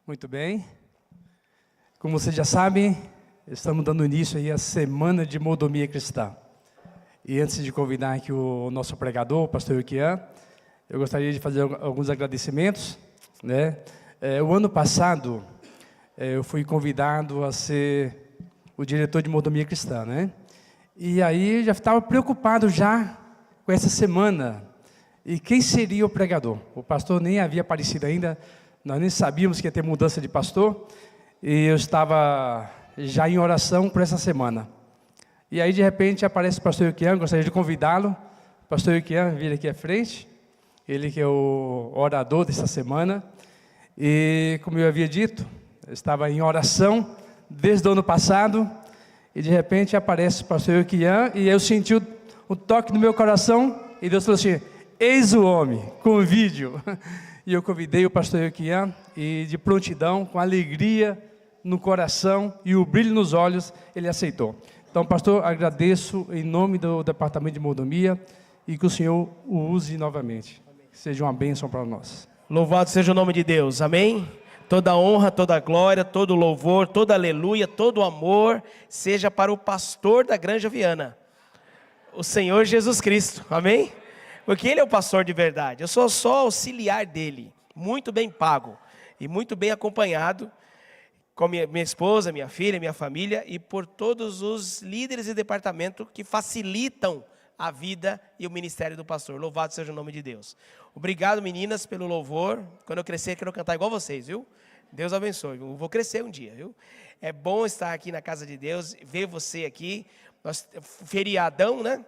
Muito bem. Como vocês já sabem, estamos dando início aí à Semana de Mordomia Cristã. E antes de convidar aqui o nosso pregador, o pastor Euquian, eu gostaria de fazer alguns agradecimentos, né? O ano passado, eu fui convidado a ser o diretor de Mordomia Cristã, né? E aí já estava preocupado já com essa semana. E quem seria o pregador? O pastor nem havia aparecido ainda, nós nem sabíamos que ia ter mudança de pastor. E eu estava já em oração por essa semana. E aí de repente aparece o pastor Euquian, gostaria de convidá-lo. Pastor Euquian, vir aqui à frente. Ele que é o orador dessa semana. E como eu havia dito, eu estava em oração desde o ano passado. E de repente aparece o pastor Euquian. E eu senti o toque no meu coração. E Deus falou assim: eis o homem, convide-o. E eu convidei o pastor Euquian. E de prontidão, com alegria no coração e o brilho nos olhos, ele aceitou. Então, pastor, agradeço em nome do Departamento de Mordomia e que o Senhor o use novamente. Que seja uma bênção para nós. Louvado seja o nome de Deus, amém? Toda honra, toda glória, todo louvor, toda aleluia, todo amor, seja para o pastor da Granja Viana, o Senhor Jesus Cristo, amém? Porque Ele é o pastor de verdade, eu sou só auxiliar dEle, muito bem pago e muito bem acompanhado, com minha esposa, minha filha, minha família e por todos os líderes de departamento que facilitam a vida e o ministério do pastor. Louvado seja o nome de Deus. Obrigado, meninas, pelo louvor. Quando eu crescer, quero cantar igual vocês, viu? Deus abençoe. Eu vou crescer um dia, viu? É bom estar aqui na casa de Deus, ver você aqui. Feriadão, né?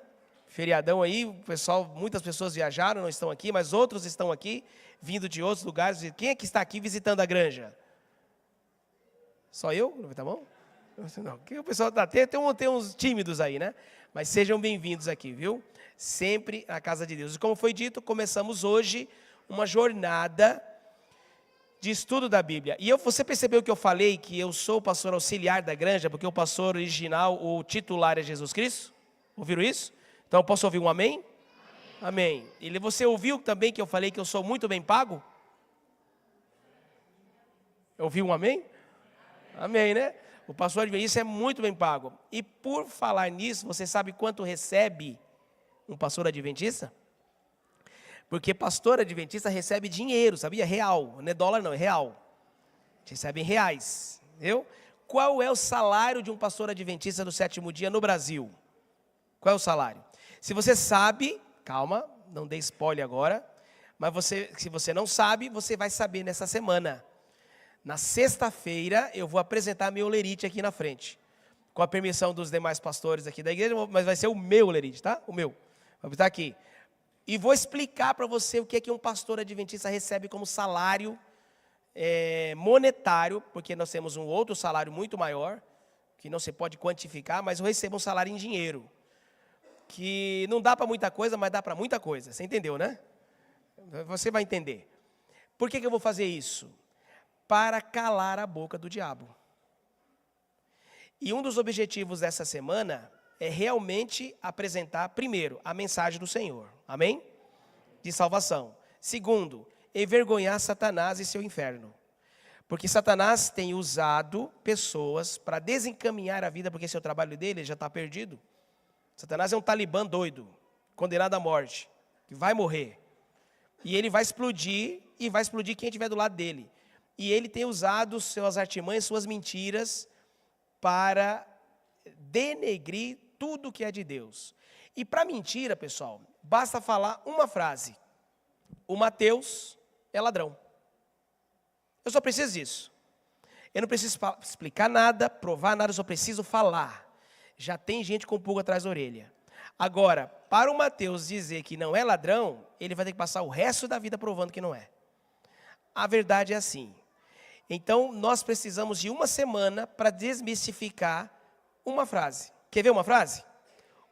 Feriadão aí, o pessoal, muitas pessoas viajaram, não estão aqui, mas outros estão aqui, vindo de outros lugares. Quem é que está aqui visitando a granja? Só eu? Tá bom? Não, que o pessoal tem uns tímidos aí, né? Mas sejam bem-vindos aqui, viu? Sempre na casa de Deus. E como foi dito, começamos hoje uma jornada de estudo da Bíblia. E você percebeu que eu falei que eu sou o pastor auxiliar da granja, porque o pastor original, o titular é Jesus Cristo? Ouviram isso? Então eu posso ouvir um amém? Amém. E você ouviu também que eu falei que eu sou muito bem pago? Ouviu um amém? Amém, né? O pastor adventista é muito bem pago. E por falar nisso, você sabe quanto recebe um pastor adventista? Porque pastor adventista recebe dinheiro, sabia? Real, não é dólar não, é real. Recebem reais, entendeu? Qual é o salário de um pastor adventista do sétimo dia no Brasil? Qual é o salário? Se você sabe, calma, não dê spoiler agora, mas se você não sabe, você vai saber nessa semana. Na sexta-feira, eu vou apresentar meu lerite aqui na frente. Com a permissão dos demais pastores aqui da igreja, mas vai ser o meu lerite, tá? O meu. Vou estar aqui. E vou explicar para você o que é que um pastor adventista recebe como salário monetário, porque nós temos um outro salário muito maior, que não se pode quantificar, mas eu recebo um salário em dinheiro. Que não dá para muita coisa, mas dá para muita coisa. Você entendeu, né? Você vai entender. Por que eu vou fazer isso? Para calar a boca do diabo. E um dos objetivos dessa semana é realmente apresentar, primeiro, a mensagem do Senhor, amém? De salvação. Segundo, envergonhar Satanás e seu inferno. Porque Satanás tem usado pessoas para desencaminhar a vida, porque esse é o trabalho dele, já está perdido. Satanás é um talibã doido, condenado à morte, que vai morrer. E ele vai explodir, e vai explodir quem estiver do lado dele. E ele tem usado suas artimanhas, suas mentiras, para denegrir tudo que é de Deus. E para mentira, pessoal, basta falar uma frase: o Mateus é ladrão. Eu só preciso disso. Eu não preciso explicar nada, provar nada, eu só preciso falar. Já tem gente com pulga atrás da orelha. Agora, para o Mateus dizer que não é ladrão, ele vai ter que passar o resto da vida provando que não é. A verdade é assim. Então, nós precisamos de uma semana para desmistificar uma frase. Quer ver uma frase?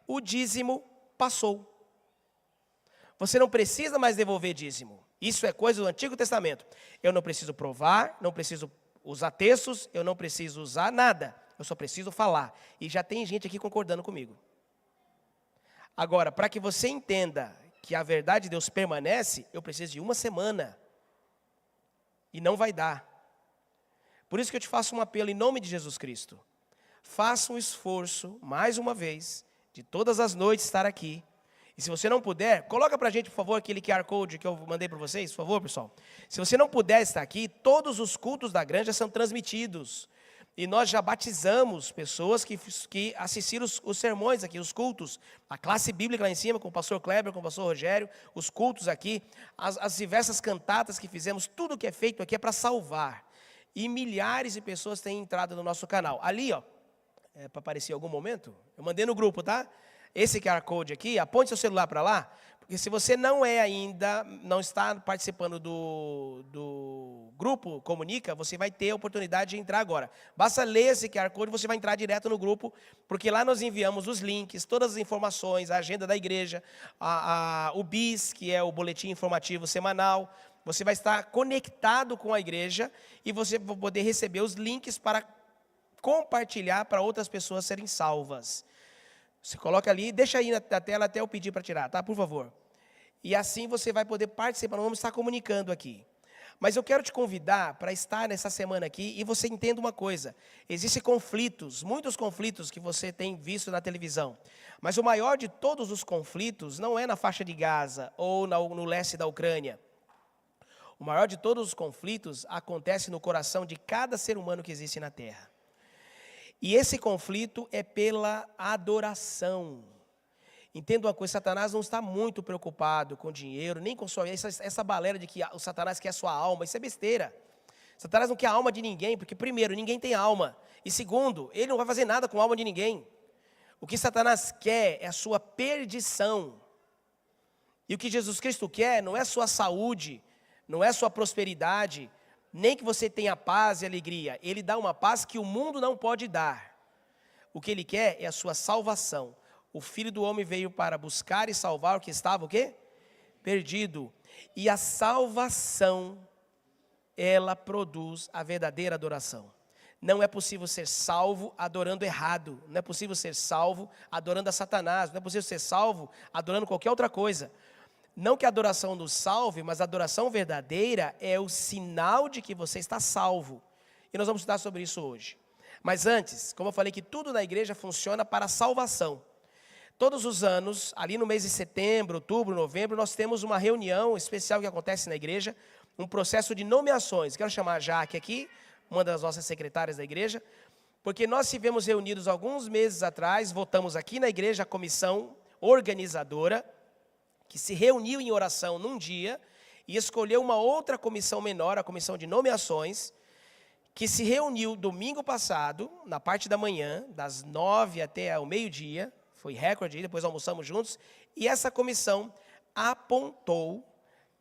O dízimo passou. Você não precisa mais devolver dízimo. Isso é coisa do Antigo Testamento. Eu não preciso provar, não preciso usar textos, eu não preciso usar nada. Eu só preciso falar. E já tem gente aqui concordando comigo. Agora, para que você entenda que a verdade de Deus permanece, eu preciso de uma semana. E não vai dar. Por isso que eu te faço um apelo em nome de Jesus Cristo. Faça um esforço, mais uma vez, de todas as noites estar aqui. E se você não puder, coloca para a gente, por favor, aquele QR Code que eu mandei para vocês, por favor, pessoal. Se você não puder estar aqui, todos os cultos da Granja são transmitidos. E nós já batizamos pessoas que assistiram os sermões aqui, os cultos. A classe bíblica lá em cima, com o pastor Kleber, com o pastor Rogério, os cultos aqui, as diversas cantatas que fizemos, tudo que é feito aqui é para salvar. E milhares de pessoas têm entrado no nosso canal. Ali, ó, para aparecer em algum momento, eu mandei no grupo, tá? Esse QR Code aqui, aponte seu celular para lá, porque se você não está participando do grupo Comunica, você vai ter a oportunidade de entrar agora. Basta ler esse QR Code e você vai entrar direto no grupo, porque lá nós enviamos os links, todas as informações, a agenda da igreja, o BIS, que é o boletim informativo semanal. Você vai estar conectado com a igreja e você vai poder receber os links para compartilhar para outras pessoas serem salvas. Você coloca ali, deixa aí na tela até eu pedir para tirar, tá? Por favor. E assim você vai poder participar, nós vamos estar comunicando aqui. Mas eu quero te convidar para estar nessa semana aqui e você entenda uma coisa. Existem conflitos, muitos conflitos que você tem visto na televisão. Mas o maior de todos os conflitos não é na faixa de Gaza ou no leste da Ucrânia. O maior de todos os conflitos acontece no coração de cada ser humano que existe na Terra. E esse conflito é pela adoração. Entenda uma coisa, Satanás não está muito preocupado com dinheiro, nem com sua... Essa balela de que o Satanás quer a sua alma, isso é besteira. Satanás não quer a alma de ninguém, porque primeiro, ninguém tem alma. E segundo, ele não vai fazer nada com a alma de ninguém. O que Satanás quer é a sua perdição. E o que Jesus Cristo quer não é sua saúde, não é sua prosperidade, nem que você tenha paz e alegria. Ele dá uma paz que o mundo não pode dar. O que ele quer é a sua salvação. O Filho do Homem veio para buscar e salvar o que estava o quê? Perdido. E a salvação, ela produz a verdadeira adoração. Não é possível ser salvo adorando errado. Não é possível ser salvo adorando a Satanás. Não é possível ser salvo adorando qualquer outra coisa. Não que a adoração nos salve, mas a adoração verdadeira é o sinal de que você está salvo. E nós vamos estudar sobre isso hoje. Mas antes, como eu falei que tudo na igreja funciona para a salvação. Todos os anos, ali no mês de setembro, outubro, novembro, nós temos uma reunião especial que acontece na igreja, um processo de nomeações. Quero chamar a Jaque aqui, uma das nossas secretárias da igreja, porque nós estivemos reunidos alguns meses atrás, votamos aqui na igreja a comissão organizadora, que se reuniu em oração num dia e escolheu uma outra comissão menor, a comissão de nomeações, que se reuniu domingo passado, na parte da manhã, das 9 até o meio-dia, foi recorde, depois almoçamos juntos, e essa comissão apontou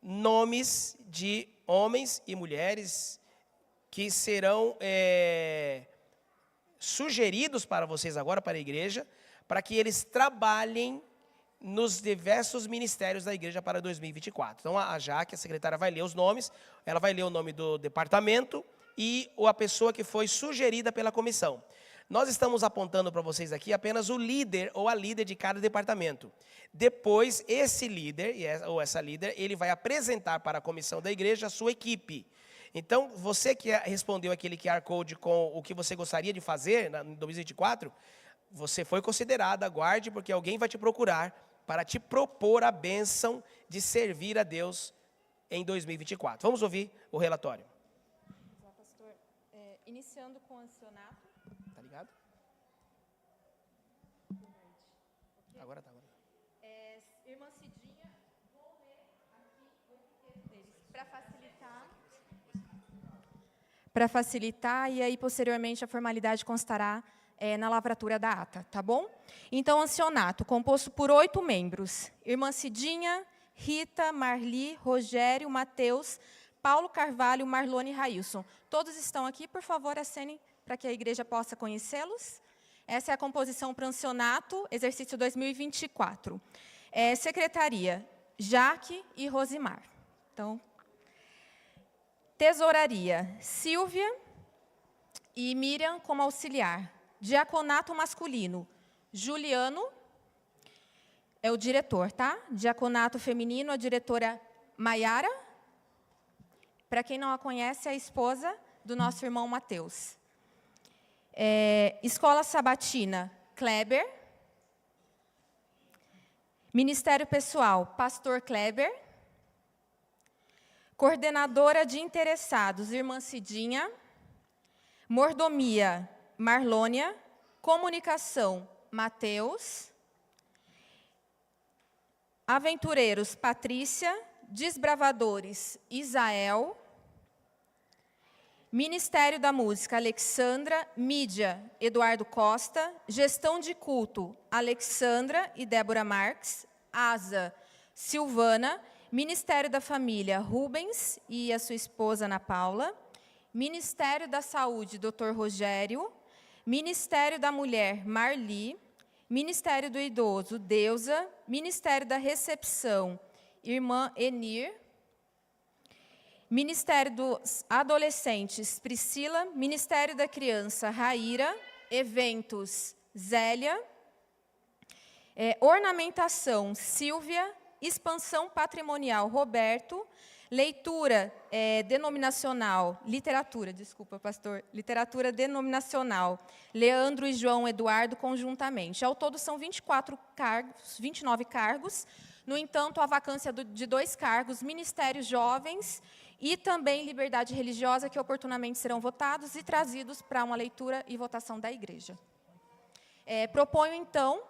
nomes de homens e mulheres que serão sugeridos para vocês agora, para a igreja, para que eles trabalhem nos diversos ministérios da igreja para 2024. Então, a Jaque, a secretária, vai ler os nomes, ela vai ler o nome do departamento e a pessoa que foi sugerida pela comissão. Nós estamos apontando para vocês aqui apenas o líder ou a líder de cada departamento. Depois, esse líder, ou essa líder, ele vai apresentar para a comissão da igreja a sua equipe. Então, você que respondeu aquele QR Code com o que você gostaria de fazer em 2024, você foi considerado, aguarde, porque alguém vai te procurar para te propor a bênção de servir a Deus em 2024. Vamos ouvir o relatório. Olá, pastor. Iniciando com o ancianato. Tá ligado? Agora tá. Irmã Cidinha, vou ler aqui o texto deles, para facilitar, e aí posteriormente a formalidade constará na lavratura da ata, tá bom? Então, ancianato, composto por 8 membros. Irmã Cidinha, Rita, Marli, Rogério, Mateus, Paulo Carvalho, Marlone e Railson. Todos estão aqui, por favor, acenem para que a igreja possa conhecê-los. Essa é a composição para o ancianato, exercício 2024. Secretaria, Jaque e Rosimar. Então, tesouraria, Silvia e Miriam como auxiliar. Diaconato masculino, Juliano é o diretor, tá? Diaconato feminino, a diretora Maiara. Para quem não a conhece, é a esposa do nosso irmão Mateus. Escola Sabatina, Kleber. Ministério Pessoal, Pastor Kleber. Coordenadora de Interessados, Irmã Cidinha. Mordomia, Marlônia. Comunicação, Mateus. Aventureiros, Patrícia. Desbravadores, Isael. Ministério da Música, Alexandra. Mídia, Eduardo Costa. Gestão de Culto, Alexandra e Débora Marques. Asa, Silvana. Ministério da Família, Rubens e a sua esposa, Ana Paula. Ministério da Saúde, Dr. Rogério. Ministério da Mulher, Marli. Ministério do Idoso, Deusa. Ministério da Recepção, Irmã Enir. Ministério dos Adolescentes, Priscila. Ministério da Criança, Raíra. Eventos, Zélia. Ornamentação, Sílvia. Expansão patrimonial, Roberto. Literatura denominacional, Leandro e João Eduardo conjuntamente. Ao todo são 29 cargos. No entanto, a vacância de 2 cargos, Ministérios Jovens e também Liberdade Religiosa, que oportunamente serão votados e trazidos para uma leitura e votação da igreja. Proponho, então,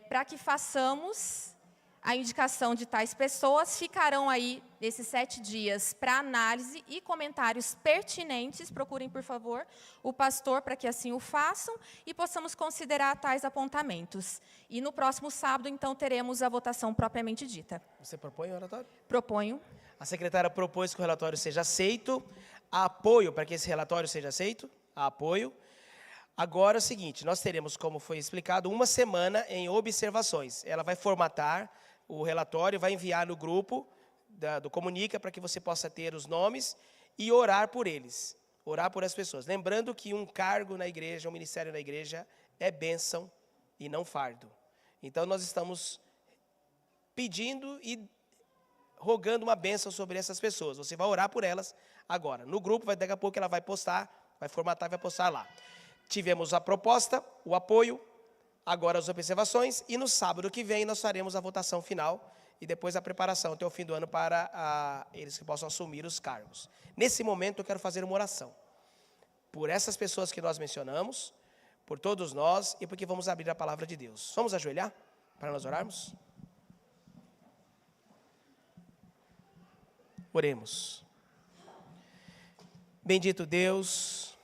para que façamos a indicação de tais pessoas. Ficarão aí, esses 7 dias, para análise e comentários pertinentes. Procurem, por favor, o pastor para que assim o façam e possamos considerar tais apontamentos. E no próximo sábado, então, teremos a votação propriamente dita. Você propõe o relatório? Proponho. A secretária propôs que o relatório seja aceito. Há apoio para que esse relatório seja aceito? Há apoio. Agora é o seguinte, nós teremos, como foi explicado, 1 semana em observações. Ela vai formatar o relatório, vai enviar no grupo do Comunica para que você possa ter os nomes e orar por eles, orar por as pessoas. Lembrando que um cargo na igreja, um ministério na igreja é bênção e não fardo. Então nós estamos pedindo e rogando uma bênção sobre essas pessoas. Você vai orar por elas agora. No grupo, daqui a pouco ela vai postar, vai formatar e vai postar lá. Tivemos a proposta, o apoio, agora as observações, e no sábado que vem nós faremos a votação final e depois a preparação até o fim do ano para eles que possam assumir os cargos. Nesse momento eu quero fazer uma oração por essas pessoas que nós mencionamos, por todos nós e porque vamos abrir a palavra de Deus. Vamos ajoelhar para nós orarmos? Oremos. Bendito Deus,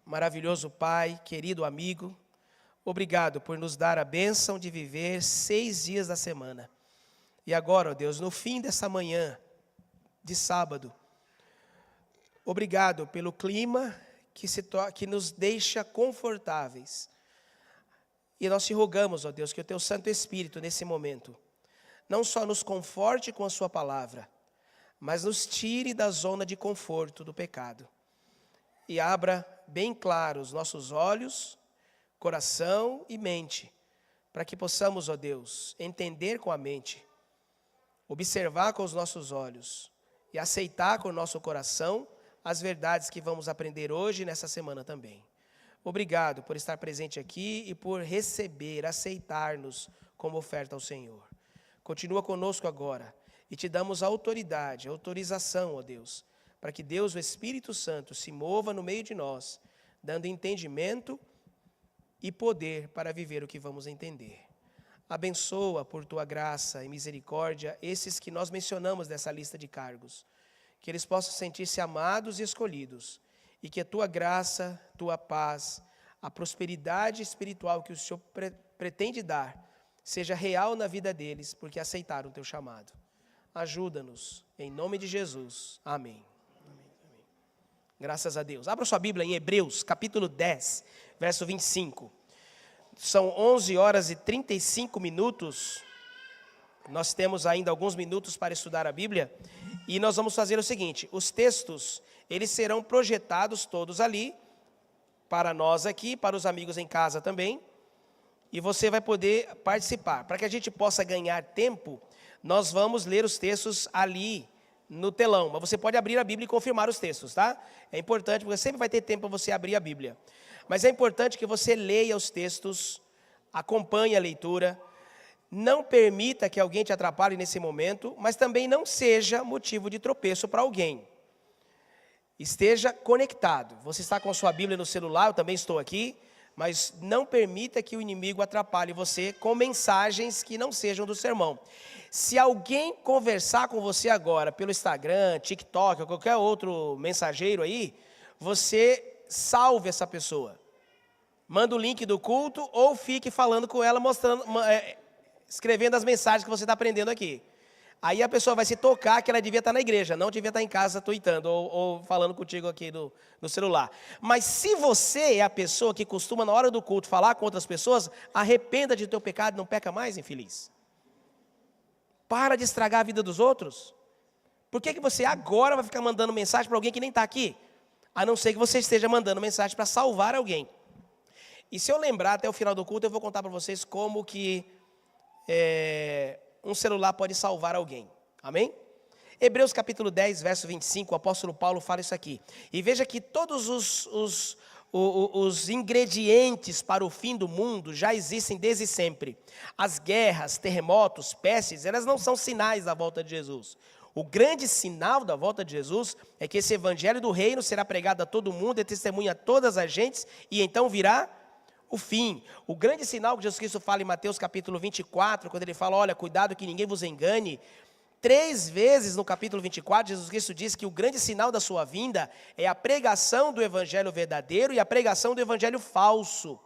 maravilhoso Pai, querido amigo, obrigado por nos dar a bênção de viver 6 dias da semana. E agora, ó Deus, no fim dessa manhã de sábado, obrigado pelo clima que nos deixa confortáveis. E nós te rogamos, ó Deus, que o teu Santo Espírito, nesse momento, não só nos conforte com a sua palavra, mas nos tire da zona de conforto do pecado. E abra bem claro os nossos olhos, coração e mente, para que possamos, ó Deus, entender com a mente, observar com os nossos olhos e aceitar com o nosso coração as verdades que vamos aprender hoje e nessa semana também. Obrigado por estar presente aqui e por receber, aceitar-nos como oferta ao Senhor. Continua conosco agora e te damos autoridade, autorização, ó Deus, para que Deus, o Espírito Santo, se mova no meio de nós, dando entendimento e poder para viver o que vamos entender. Abençoa por tua graça e misericórdia esses que nós mencionamos nessa lista de cargos, que eles possam sentir-se amados e escolhidos, e que a tua graça, tua paz, a prosperidade espiritual que o Senhor pretende dar, seja real na vida deles, porque aceitaram o teu chamado. Ajuda-nos, em nome de Jesus. Amém. Graças a Deus. Abra sua Bíblia em Hebreus, capítulo 10, verso 25. São 11 horas e 35 minutos. Nós temos ainda alguns minutos para estudar a Bíblia. E nós vamos fazer o seguinte, os textos, eles serão projetados todos ali, para nós aqui, para os amigos em casa também. E você vai poder participar. Para que a gente possa ganhar tempo, nós vamos ler os textos ali, no telão, mas você pode abrir a Bíblia e confirmar os textos, tá? É importante, porque sempre vai ter tempo para você abrir a Bíblia. Mas é importante que você leia os textos, acompanhe a leitura, não permita que alguém te atrapalhe nesse momento, mas também não seja motivo de tropeço para alguém. Esteja conectado. Você está com a sua Bíblia no celular, eu também estou aqui, mas não permita que o inimigo atrapalhe você com mensagens que não sejam do sermão. Se alguém conversar com você agora pelo Instagram, TikTok ou qualquer outro mensageiro aí, você salve essa pessoa. Manda o link do culto ou fique falando com ela, mostrando, escrevendo as mensagens que você está aprendendo aqui. Aí a pessoa vai se tocar que ela devia estar na igreja, não devia estar em casa tweetando ou falando contigo aqui no celular. Mas se você é a pessoa que costuma, na hora do culto, falar com outras pessoas, arrependa de teu pecado e não peca mais, infeliz. Para de estragar a vida dos outros. Por que você agora vai ficar mandando mensagem para alguém que nem está aqui? A não ser que você esteja mandando mensagem para salvar alguém. E se eu lembrar até o final do culto, eu vou contar para vocês como que um celular pode salvar alguém. Amém? Hebreus capítulo 10, verso 25, o apóstolo Paulo fala isso aqui. E veja que todos os ingredientes para o fim do mundo já existem desde sempre. As guerras, terremotos, pestes, elas não são sinais da volta de Jesus. O grande sinal da volta de Jesus é que esse evangelho do reino será pregado a todo mundo, e testemunha a todas as gentes, e então virá o fim. O grande sinal que Jesus Cristo fala em Mateus capítulo 24, quando ele fala, olha, cuidado que ninguém vos engane. 3 vezes no capítulo 24, Jesus Cristo diz que o grande sinal da sua vinda é a pregação do evangelho verdadeiro e a pregação do evangelho falso.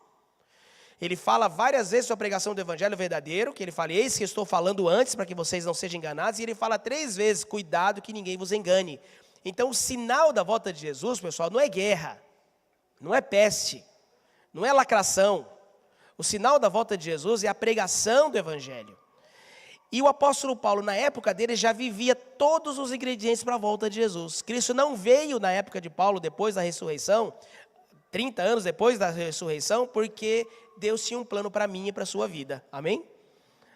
Ele fala várias vezes sobre a pregação do evangelho verdadeiro, que ele fala, eis que estou falando antes, para que vocês não sejam enganados, e ele fala 3 vezes, cuidado que ninguém vos engane. Então o sinal da volta de Jesus, pessoal, não é guerra, não é peste, não é lacração. O sinal da volta de Jesus é a pregação do evangelho. E o apóstolo Paulo, na época dele, já vivia todos os ingredientes para a volta de Jesus. Cristo não veio na época de Paulo, depois da ressurreição, 30 anos depois da ressurreição, porque Deus tinha um plano para mim e para a sua vida. Amém?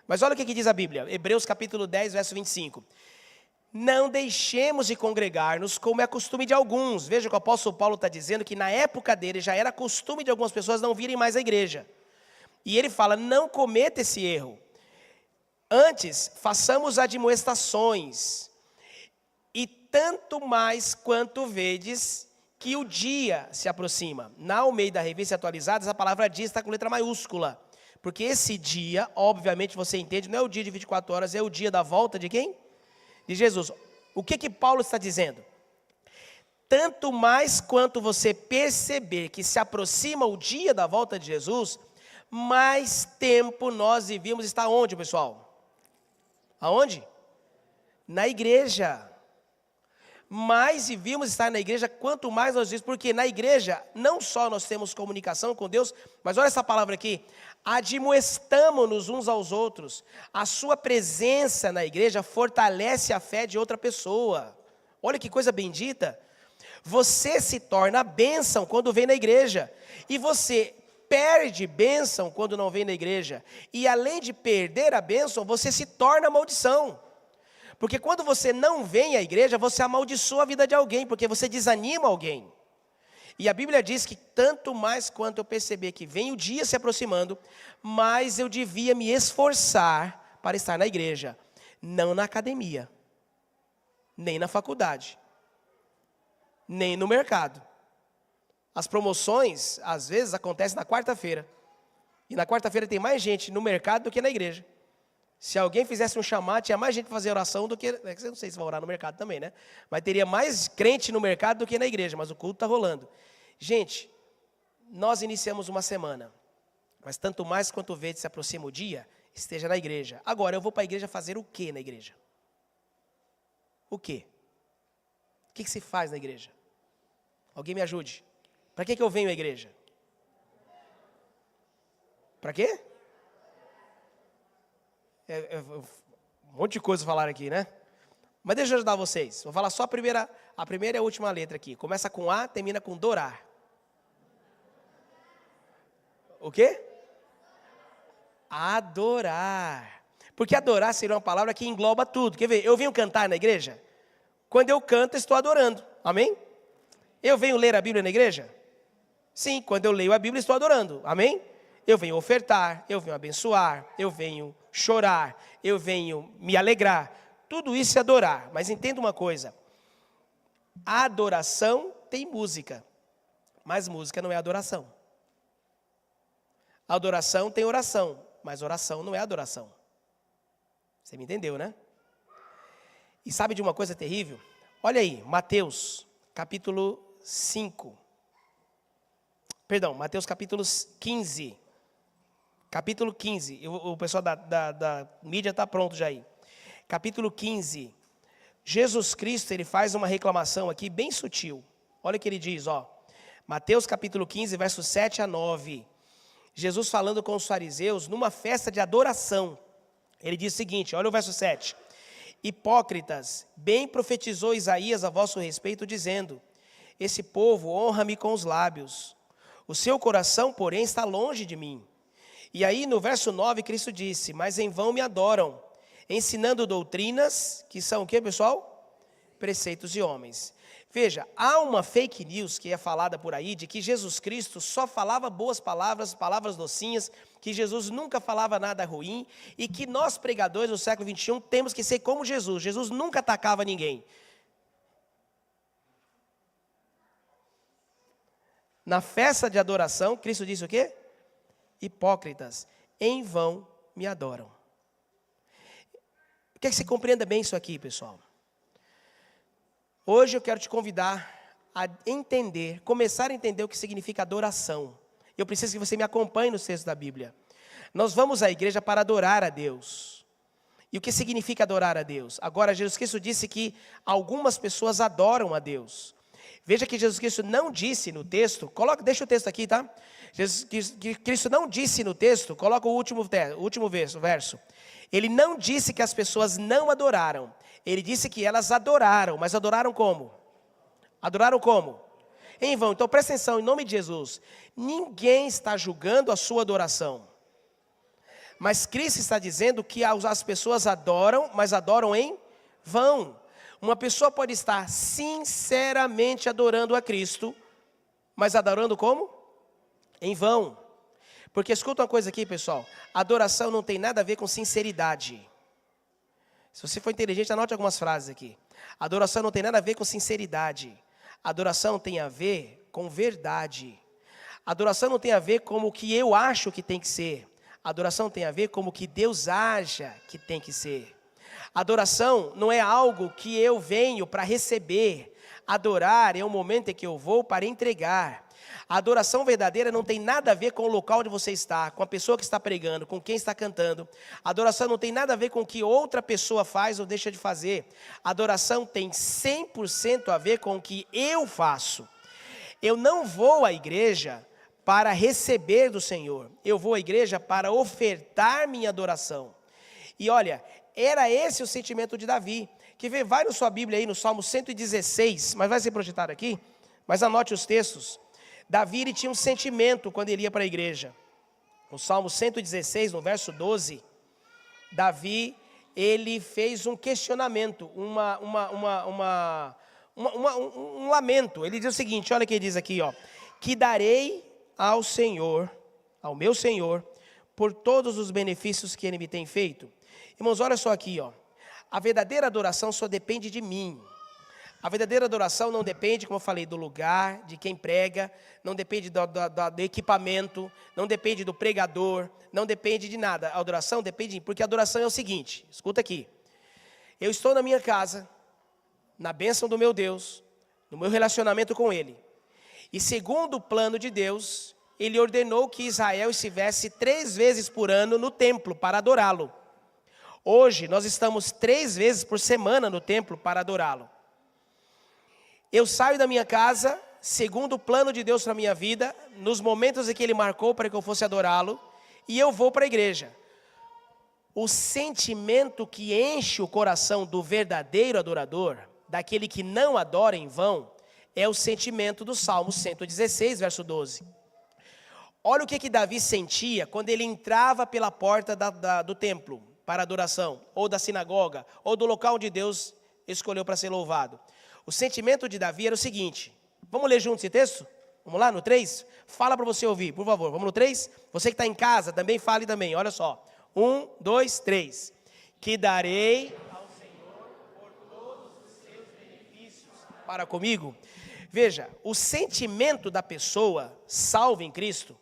Mas olha o que diz a Bíblia, Hebreus capítulo 10, verso 25. Não deixemos de congregar-nos como é costume de alguns. Veja que o apóstolo Paulo está dizendo que na época dele já era costume de algumas pessoas não virem mais à igreja. E ele fala, não cometa esse erro. Antes, façamos admoestações, e tanto mais quanto vedes que o dia se aproxima. Na Almeida Revista Atualizada, essa palavra dia está com letra maiúscula. Porque esse dia, obviamente você entende, não é o dia de 24 horas, é o dia da volta de quem? De Jesus. O que Paulo está dizendo? Tanto mais quanto você perceber que se aproxima o dia da volta de Jesus, mais tempo nós devíamos estar onde, pessoal? Aonde? Na igreja. Mais devíamos estar na igreja, quanto mais nós vimos, porque na igreja, não só nós temos comunicação com Deus, mas olha essa palavra aqui, admoestamo-nos uns aos outros. A sua presença na igreja fortalece a fé de outra pessoa. Olha que coisa bendita. Você se torna bênção quando vem na igreja, e você perde bênção quando não vem na igreja, e além de perder a bênção, você se torna maldição, porque quando você não vem à igreja, você amaldiçoa a vida de alguém, porque você desanima alguém, e a Bíblia diz que tanto mais quanto eu perceber que vem o dia se aproximando, mais eu devia me esforçar para estar na igreja, não na academia, nem na faculdade, nem no mercado. As promoções, às vezes, acontecem na quarta-feira. E na quarta-feira tem mais gente no mercado do que na igreja. Se alguém fizesse um chamado, tinha mais gente para fazer oração do que... Eu não sei se vai orar no mercado também, né? Mas teria mais crente no mercado do que na igreja, mas o culto está rolando. Gente, nós iniciamos uma semana. Mas tanto mais quanto vê se aproxima o dia, esteja na igreja. Agora, eu vou para a igreja fazer o quê na igreja? O quê? O que se faz na igreja? Alguém me ajude. Para que eu venho à igreja? Para quê? Um monte de coisa falar aqui, né? Mas deixa eu ajudar vocês. Vou falar só a primeira e a última letra aqui. Começa com A, termina com dorar. O quê? Adorar. Porque adorar seria uma palavra que engloba tudo. Quer ver? Eu venho cantar na igreja. Quando eu canto, estou adorando. Amém? Eu venho ler a Bíblia na igreja? Sim, quando eu leio a Bíblia, estou adorando. Amém? Eu venho ofertar, eu venho abençoar, eu venho chorar, eu venho me alegrar. Tudo isso é adorar. Mas entenda uma coisa. A adoração tem música, mas música não é adoração. A adoração tem oração, mas oração não é adoração. Você me entendeu, né? E sabe de uma coisa terrível? Olha aí, Mateus capítulo 5. Perdão, Mateus capítulo 15. Capítulo 15. O pessoal da mídia está pronto já aí. Capítulo 15. Jesus Cristo, ele faz uma reclamação aqui bem sutil. Olha o que ele diz, ó. Mateus capítulo 15, versos 7 a 9. Jesus falando com os fariseus numa festa de adoração. Ele diz o seguinte, olha o verso 7. Hipócritas, bem profetizou Isaías a vosso respeito, dizendo: esse povo honra-me com os lábios, o seu coração, porém, está longe de mim. E aí no verso 9, Cristo disse: mas em vão me adoram, ensinando doutrinas que são o que, pessoal? Preceitos de homens. Veja, há uma fake news que é falada por aí de que Jesus Cristo só falava boas palavras, palavras docinhas, que Jesus nunca falava nada ruim e que nós pregadores do século XXI temos que ser como Jesus. Jesus nunca atacava ninguém. Na festa de adoração, Cristo disse o quê? Hipócritas, em vão me adoram. Quer que você compreenda bem isso aqui, pessoal? Hoje eu quero te convidar a entender, começar a entender o que significa adoração. Eu preciso que você me acompanhe nos textos da Bíblia. Nós vamos à igreja para adorar a Deus. E o que significa adorar a Deus? Agora, Jesus Cristo disse que algumas pessoas adoram a Deus. Veja que Jesus Cristo não disse no texto, deixa o texto aqui, tá? Jesus Cristo não disse no texto, coloca o último verso. Ele não disse que as pessoas não adoraram. Ele disse que elas adoraram, mas adoraram como? Adoraram como? Em vão. Então presta atenção, em nome de Jesus. Ninguém está julgando a sua adoração. Mas Cristo está dizendo que as pessoas adoram, mas adoram em vão. Uma pessoa pode estar sinceramente adorando a Cristo, mas adorando como? Em vão. Porque escuta uma coisa aqui, pessoal. Adoração não tem nada a ver com sinceridade. Se você for inteligente, anote algumas frases aqui. Adoração não tem nada a ver com sinceridade. Adoração tem a ver com verdade. Adoração não tem a ver com o que eu acho que tem que ser. Adoração tem a ver com o que Deus acha que tem que ser. Adoração não é algo que eu venho para receber. Adorar é um momento em que eu vou para entregar. A adoração verdadeira não tem nada a ver com o local onde você está, com a pessoa que está pregando, com quem está cantando. A adoração não tem nada a ver com o que outra pessoa faz ou deixa de fazer. A adoração tem 100% a ver com o que eu faço. Eu não vou à igreja para receber do Senhor. Eu vou à igreja para ofertar minha adoração. E olha, era esse o sentimento de Davi, que vai na sua Bíblia aí no Salmo 116, mas vai ser projetado aqui, mas anote os textos. Davi, ele tinha um sentimento quando ele ia para a igreja. No Salmo 116, no verso 12, Davi, ele fez um questionamento, um lamento. Ele diz o seguinte, olha o que ele diz aqui, ó. Que darei ao Senhor, ao meu Senhor, por todos os benefícios que Ele me tem feito. Irmãos, olha só aqui, ó. A verdadeira adoração só depende de mim. A verdadeira adoração não depende, como eu falei, do lugar, de quem prega, não depende do equipamento, não depende do pregador, não depende de nada. A adoração depende, porque a adoração é o seguinte, escuta aqui. Eu estou na minha casa, na bênção do meu Deus, no meu relacionamento com Ele. E segundo o plano de Deus, Ele ordenou que Israel estivesse 3 vezes por ano no templo para adorá-lo. Hoje, nós estamos 3 vezes por semana no templo para adorá-lo. Eu saio da minha casa, segundo o plano de Deus para a minha vida, nos momentos em que Ele marcou para que eu fosse adorá-lo, e eu vou para a igreja. O sentimento que enche o coração do verdadeiro adorador, daquele que não adora em vão, é o sentimento do Salmo 116, verso 12. Olha o que Davi sentia quando ele entrava pela porta do templo para adoração, ou da sinagoga, ou do local onde Deus escolheu para ser louvado. O sentimento de Davi era o seguinte, vamos ler juntos esse texto? Vamos lá, no 3? Fala para você ouvir, por favor, vamos no 3? Você que está em casa, também fale também, olha só. 1, 2, 3. Que darei ao Senhor por todos os seus benefícios para comigo. Veja, o sentimento da pessoa salva em Cristo,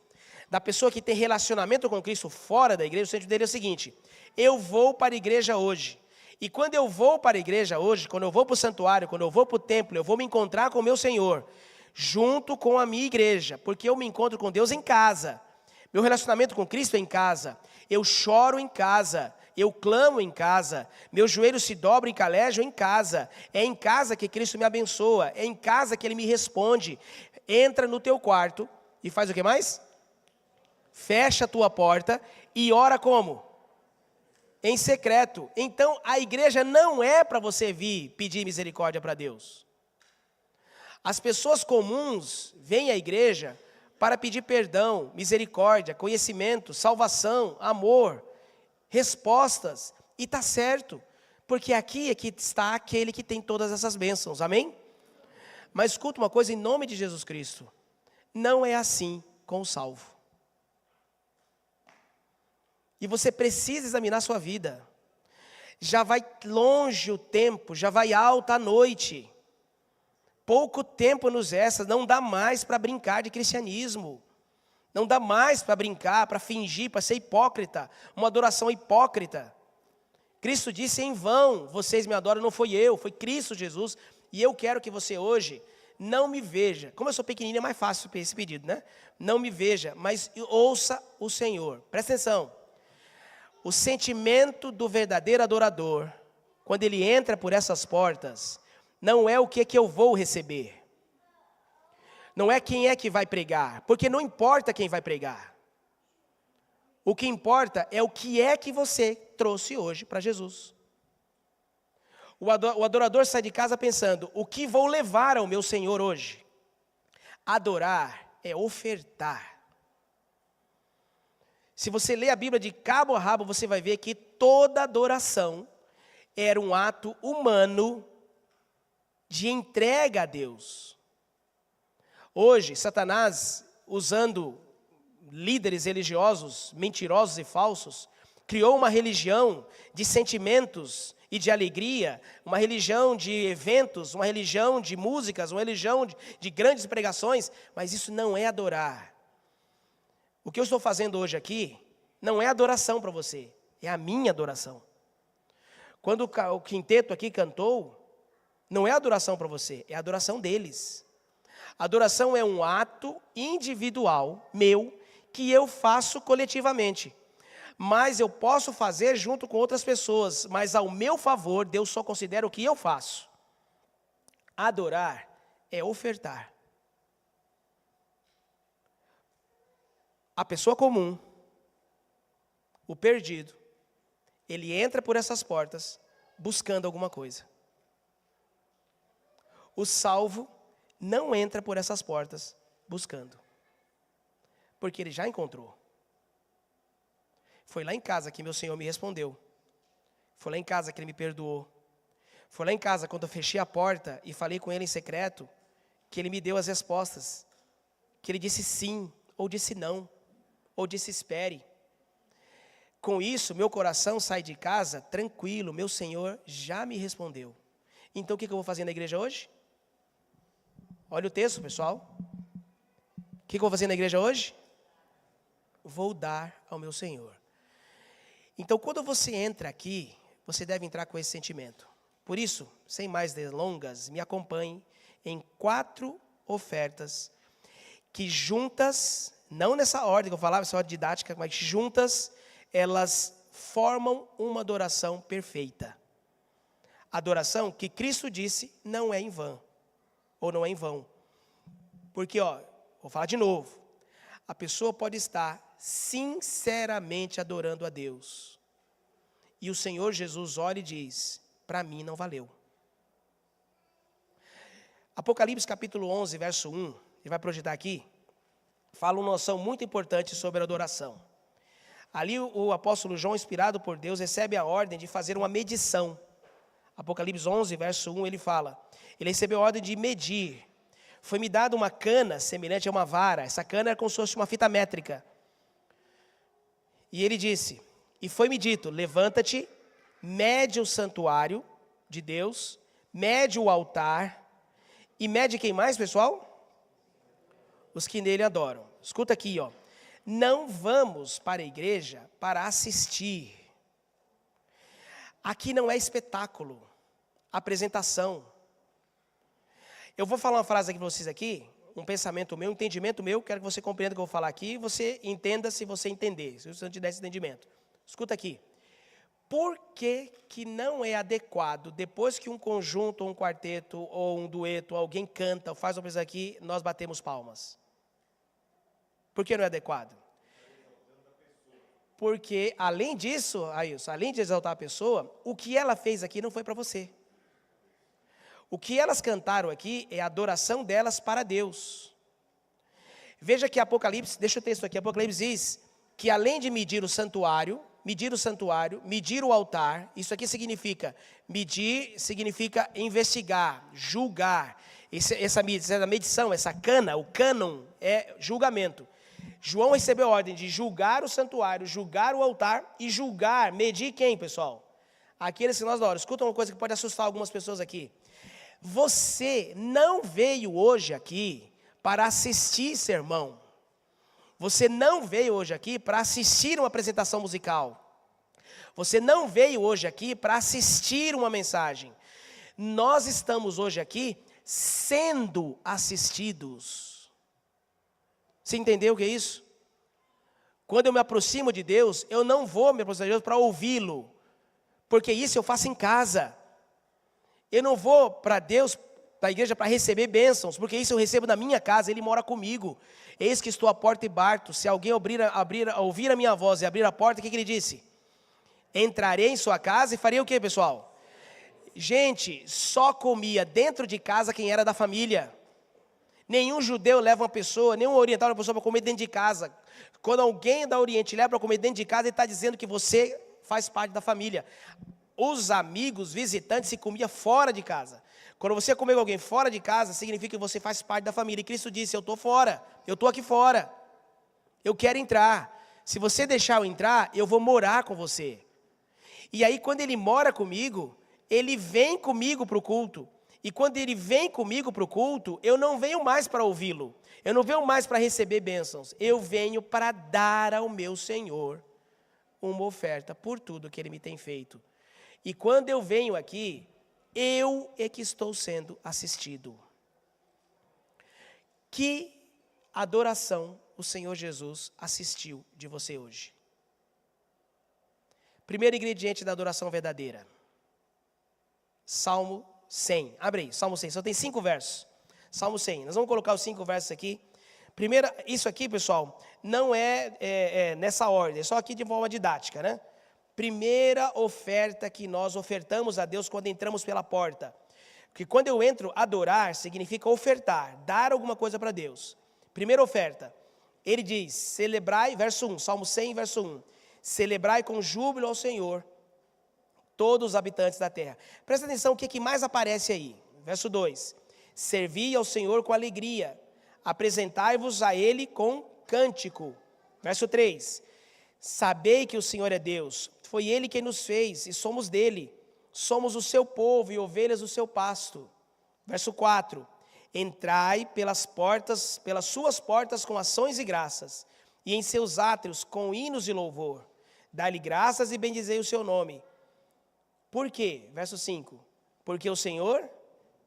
da pessoa que tem relacionamento com Cristo fora da igreja, o sentimento dele é o seguinte, eu vou para a igreja hoje, e quando eu vou para a igreja hoje, quando eu vou para o santuário, quando eu vou para o templo, eu vou me encontrar com o meu Senhor, junto com a minha igreja, porque eu me encontro com Deus em casa, meu relacionamento com Cristo é em casa, eu choro em casa, eu clamo em casa, meus joelhos se dobram e calejam em casa, é em casa que Cristo me abençoa, é em casa que Ele me responde, entra no teu quarto e faz o que mais? Fecha a tua porta e ora como? Em secreto. Então a igreja não é para você vir pedir misericórdia para Deus. As pessoas comuns vêm à igreja para pedir perdão, misericórdia, conhecimento, salvação, amor, respostas, e está certo, porque aqui é que está aquele que tem todas essas bênçãos, amém? Mas escuta uma coisa, em nome de Jesus Cristo, não é assim com o salvo. E você precisa examinar sua vida, já vai longe o tempo, já vai alta a noite, pouco tempo nos resta, não dá mais para brincar de cristianismo, não dá mais para brincar, para fingir, para ser hipócrita, uma adoração hipócrita. Cristo disse em vão, vocês me adoram, não foi eu, foi Cristo Jesus, e eu quero que você hoje não me veja, como eu sou pequenininho é mais fácil esse pedido, né? Não me veja, mas ouça o Senhor, presta atenção, o sentimento do verdadeiro adorador, quando ele entra por essas portas, não é o que eu vou receber, não é quem é que vai pregar, porque não importa quem vai pregar. O que importa é o que é que você trouxe hoje para Jesus. O adorador sai de casa pensando, o que vou levar ao meu Senhor hoje? Adorar é ofertar. Se você ler a Bíblia de cabo a rabo, você vai ver que toda adoração era um ato humano de entrega a Deus. Hoje, Satanás, usando líderes religiosos, mentirosos e falsos, criou uma religião de sentimentos e de alegria, uma religião de eventos, uma religião de músicas, uma religião de grandes pregações, mas isso não é adorar. O que eu estou fazendo hoje aqui não é adoração para você, é a minha adoração. Quando o quinteto aqui cantou, não é adoração para você, é a adoração deles. Adoração é um ato individual, meu, que eu faço coletivamente. Mas eu posso fazer junto com outras pessoas, mas ao meu favor, Deus só considera o que eu faço. Adorar é ofertar. A pessoa comum, o perdido, ele entra por essas portas buscando alguma coisa. O salvo não entra por essas portas buscando, porque ele já encontrou. Foi lá em casa que meu Senhor me respondeu. Foi lá em casa que Ele me perdoou. Foi lá em casa, quando eu fechei a porta e falei com Ele em secreto, que Ele me deu as respostas. Que Ele disse sim, ou disse não, ou disse espere. Com isso, meu coração sai de casa tranquilo, meu Senhor já me respondeu. Então, o que eu vou fazer na igreja hoje? Olha o texto, pessoal. O que eu vou fazer na igreja hoje? Vou dar ao meu Senhor. Então, quando você entra aqui, você deve entrar com esse sentimento. Por isso, sem mais delongas, me acompanhe em 4 ofertas que juntas, não nessa ordem que eu falava, essa ordem didática, mas juntas, elas formam uma adoração perfeita. Adoração que Cristo disse não é em vão, ou não é em vão. Porque, vou falar de novo, a pessoa pode estar sinceramente adorando a Deus. E o Senhor Jesus olha e diz, para mim não valeu. Apocalipse capítulo 11, verso 1, ele vai projetar aqui, fala uma noção muito importante sobre a adoração. Ali o apóstolo João, inspirado por Deus, recebe a ordem de fazer uma medição. Apocalipse 11, verso 1, ele fala, ele recebeu a ordem de medir. Foi-me dada uma cana semelhante a uma vara. Essa cana era como se fosse uma fita métrica. E ele disse, e foi-me dito, levanta-te, mede o santuário de Deus, mede o altar, e mede quem mais, pessoal? Os que nele adoram. Escuta aqui, ó. Não vamos para a igreja para assistir. Aqui não é espetáculo, apresentação. Eu vou falar uma frase aqui para vocês aqui, um pensamento meu, um entendimento meu, quero que você compreenda o que eu vou falar aqui, e você entenda se você entender, se você não te der esse entendimento. Escuta aqui. Por que que não é adequado, depois que um conjunto, ou um quarteto, ou um dueto, alguém canta, ou faz uma coisa aqui, nós batemos palmas? Por que não é adequado? Porque, além disso, Ailson, além de exaltar a pessoa, o que ela fez aqui não foi para você. O que elas cantaram aqui é a adoração delas para Deus. Veja que Apocalipse, deixa o texto aqui, Apocalipse diz que além de medir o santuário, medir o altar, isso aqui significa, medir significa investigar, julgar. Essa medição, essa cana, o cânon é julgamento. João recebeu a ordem de julgar o santuário, julgar o altar e julgar, medir quem, pessoal? Aqueles que nós adoram. Escuta uma coisa que pode assustar algumas pessoas aqui. Você não veio hoje aqui para assistir sermão. Você não veio hoje aqui para assistir uma apresentação musical. Você não veio hoje aqui para assistir uma mensagem. Nós estamos hoje aqui sendo assistidos. Você entendeu o que é isso? Quando eu me aproximo de Deus, eu não vou me aproximar de Deus para ouvi-lo, porque isso eu faço em casa. Eu não vou para Deus, para a igreja, para receber bênçãos, porque isso eu recebo na minha casa, Ele mora comigo. Eis que estou à porta e bato. Se alguém ouvir a minha voz e abrir a porta, o que Ele disse? Entrarei em sua casa e farei o que, pessoal? Gente, só comia dentro de casa quem era da família. Nenhum judeu leva uma pessoa, nenhum oriental leva uma pessoa para comer dentro de casa. Quando alguém da Oriente leva para comer dentro de casa, ele está dizendo que você faz parte da família. Os amigos, visitantes, se comia fora de casa. Quando você comer com alguém fora de casa, significa que você faz parte da família. E Cristo disse, eu estou fora, eu estou aqui fora. Eu quero entrar. Se você deixar eu entrar, eu vou morar com você. E aí, quando Ele mora comigo, Ele vem comigo para o culto. E quando Ele vem comigo para o culto, eu não venho mais para ouvi-lo. Eu não venho mais para receber bênçãos. Eu venho para dar ao meu Senhor uma oferta por tudo que Ele me tem feito. E quando eu venho aqui, eu é que estou sendo assistido. Que adoração o Senhor Jesus assistiu de você hoje? Primeiro ingrediente da adoração verdadeira. Salmo 100. Abre aí, Salmo 100. Só tem 5 versos. Salmo 100. Nós vamos colocar os 5 versos aqui. Primeiro, isso aqui, pessoal, não é nessa ordem. É só aqui de forma didática, né? Primeira oferta que nós ofertamos a Deus quando entramos pela porta. Porque quando eu entro, adorar significa ofertar, dar alguma coisa para Deus. Primeira oferta. Ele diz, celebrai, verso 1, Salmo 100, verso 1. Celebrai com júbilo ao Senhor, todos os habitantes da terra. Presta atenção o que mais aparece aí. Verso 2. Servi ao Senhor com alegria, apresentai-vos a Ele com cântico. Verso 3. Sabei que o Senhor é Deus, foi Ele quem nos fez e somos dele. Somos o seu povo e ovelhas do seu pasto. Verso 4. Entrai pelas suas portas com ações e graças, e em seus átrios com hinos de louvor. Dai-lhe graças e bendizei o seu nome. Por quê? Verso 5. Porque o Senhor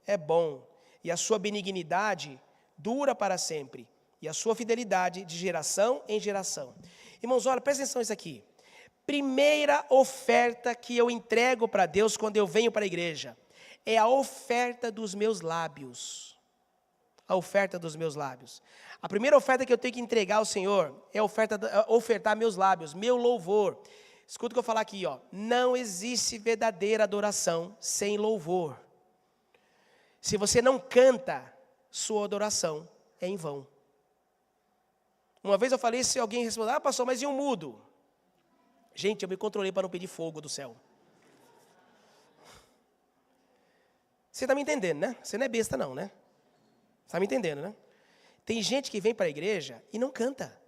é bom, e a sua benignidade dura para sempre, e a sua fidelidade de geração em geração. Irmãos, olha, presta atenção nisso aqui. Primeira oferta que eu entrego para Deus quando eu venho para a igreja é a oferta dos meus lábios. A oferta dos meus lábios. A primeira oferta que eu tenho que entregar ao Senhor é ofertar meus lábios, meu louvor. Escuta o que eu falar aqui, ó. Não existe verdadeira adoração sem louvor. Se você não canta, sua adoração é em vão. Uma vez eu falei, se alguém respondeu, pastor, mas e um mudo? Gente, eu me controlei para não pedir fogo do céu. Você está me entendendo, né? Você não é besta não, né? Você está me entendendo, né? Tem gente que vem para a igreja e não canta.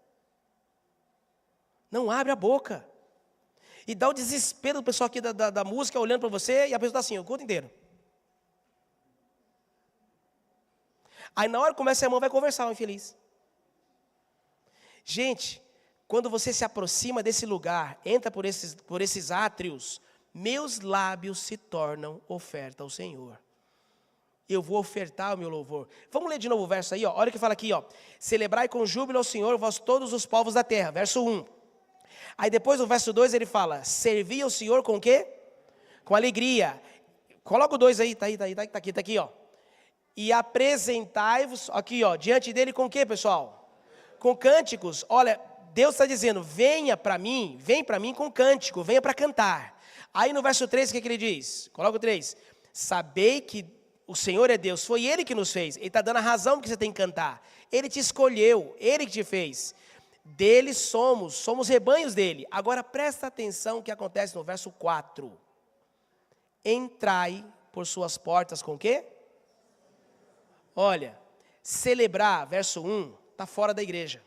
Não abre a boca. E dá o desespero do pessoal aqui da música olhando para você e a pessoa está assim, o culto inteiro. Aí na hora que começa a irmã vai conversar, o infeliz. Gente, quando você se aproxima desse lugar, entra por esses átrios, meus lábios se tornam oferta ao Senhor. Eu vou ofertar o meu louvor. Vamos ler de novo o verso aí, ó. Olha o que fala aqui, ó. Celebrai com júbilo ao Senhor, vós todos os povos da terra. Verso 1. Aí depois no verso 2 ele fala, servi ao Senhor com o quê? Com alegria. Coloca o 2 aí, tá aqui, ó. E apresentai-vos, aqui ó, diante dele com o quê, pessoal? Com cânticos. Olha, Deus está dizendo, vem para mim com cântico, venha para cantar. Aí no verso 3, o que ele diz? Coloca o 3. Sabei que o Senhor é Deus, foi Ele que nos fez. Ele está dando a razão que você tem que cantar. Ele te escolheu, Ele que te fez. Dele somos rebanhos dele. Agora presta atenção o que acontece no verso 4. Entrai por suas portas com o quê? Olha, celebrar, verso 1, está fora da igreja.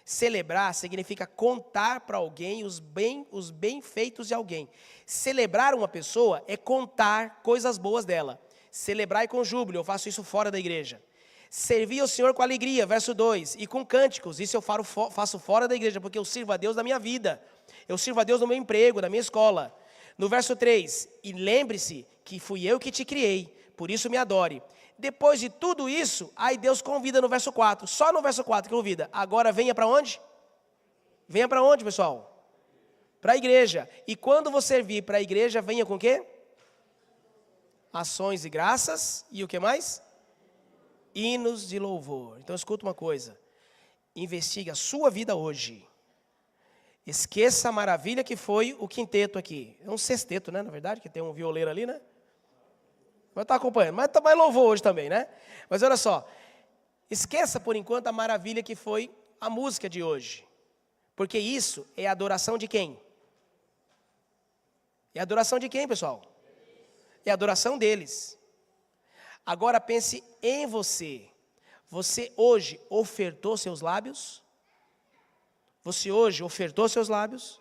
Celebrar significa contar para alguém os bem feitos de alguém. Celebrar uma pessoa é contar coisas boas dela. Celebrar com júbilo, eu faço isso fora da igreja. Servir ao Senhor com alegria, verso 2, e com cânticos, isso eu faço fora da igreja, porque eu sirvo a Deus na minha vida. Eu sirvo a Deus no meu emprego, na minha escola. No verso 3, e lembre-se que fui eu que te criei, por isso me adore. Depois de tudo isso, aí Deus convida no verso 4, só no verso 4 que convida. Agora venha para onde? Venha para onde, pessoal? Para a igreja. E quando você vir para a igreja, venha com o quê? Ações e graças, e o que mais? Hinos de louvor. Então escuta uma coisa, investigue a sua vida hoje. Esqueça a maravilha que foi o quinteto aqui. É um sexteto, né, na verdade, que tem um violeiro ali, né? Mas está acompanhando, mas também louvou hoje também, né? Mas olha só, esqueça por enquanto a maravilha que foi a música de hoje. Porque isso é a adoração de quem? É a adoração de quem, pessoal? É a adoração deles. Agora pense em você. Você hoje ofertou seus lábios? Você hoje ofertou seus lábios?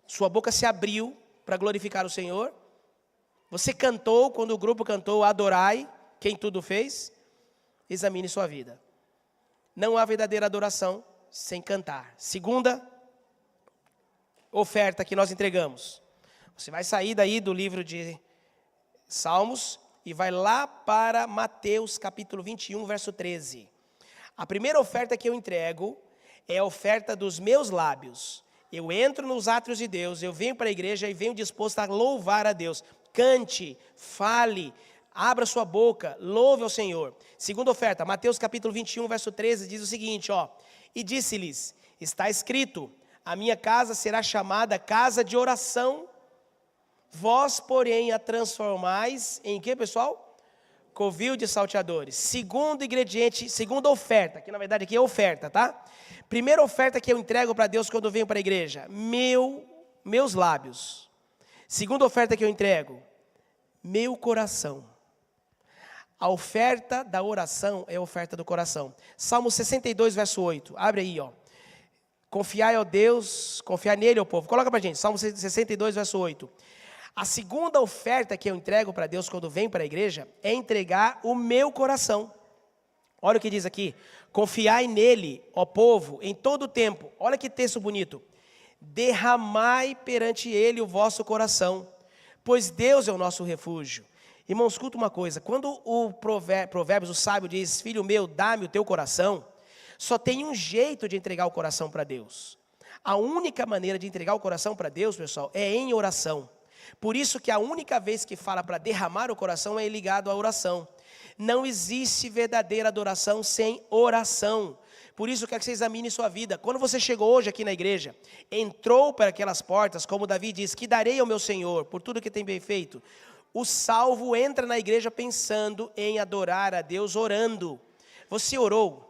Sua boca se abriu para glorificar o Senhor? Você cantou, quando o grupo cantou, adorai quem tudo fez? Examine sua vida. Não há verdadeira adoração sem cantar. Segunda oferta que nós entregamos. Você vai sair daí do livro de Salmos e vai lá para Mateus capítulo 21, verso 13. A primeira oferta que eu entrego é a oferta dos meus lábios. Eu entro nos átrios de Deus, eu venho para a igreja e venho disposto a louvar a Deus. Cante, fale, abra sua boca, louve ao Senhor. Segunda oferta, Mateus capítulo 21, verso 13, diz o seguinte, ó. E disse-lhes, está escrito, a minha casa será chamada casa de oração, vós, porém, a transformais em quê, pessoal? Covil de salteadores. Segundo ingrediente, segunda oferta, que na verdade aqui é oferta, tá? Primeira oferta que eu entrego para Deus quando eu venho para a igreja, meus lábios. Segunda oferta que eu entrego, meu coração. A oferta da oração é a oferta do coração. Salmo 62, verso 8. Abre aí, ó. Confiai, ó Deus, confiai nele, ó povo. Coloca pra gente, Salmo 62, verso 8. A segunda oferta que eu entrego para Deus quando venho para a igreja é entregar o meu coração. Olha o que diz aqui. Confiai nele, ó povo, em todo o tempo. Olha que texto bonito. Derramai perante ele o vosso coração, pois Deus é o nosso refúgio. Irmãos, escuta uma coisa, quando o Provérbios, o sábio diz, filho meu, dá-me o teu coração, só tem um jeito de entregar o coração para Deus. A única maneira de entregar o coração para Deus, pessoal, é em oração. Por isso que a única vez que fala para derramar o coração é ligado à oração. Não existe verdadeira adoração sem oração. Por isso eu quero que você examine sua vida. Quando você chegou hoje aqui na igreja, entrou para aquelas portas, como Davi diz, que darei ao meu Senhor por tudo que tem bem feito. O salvo entra na igreja pensando em adorar a Deus, orando. Você orou?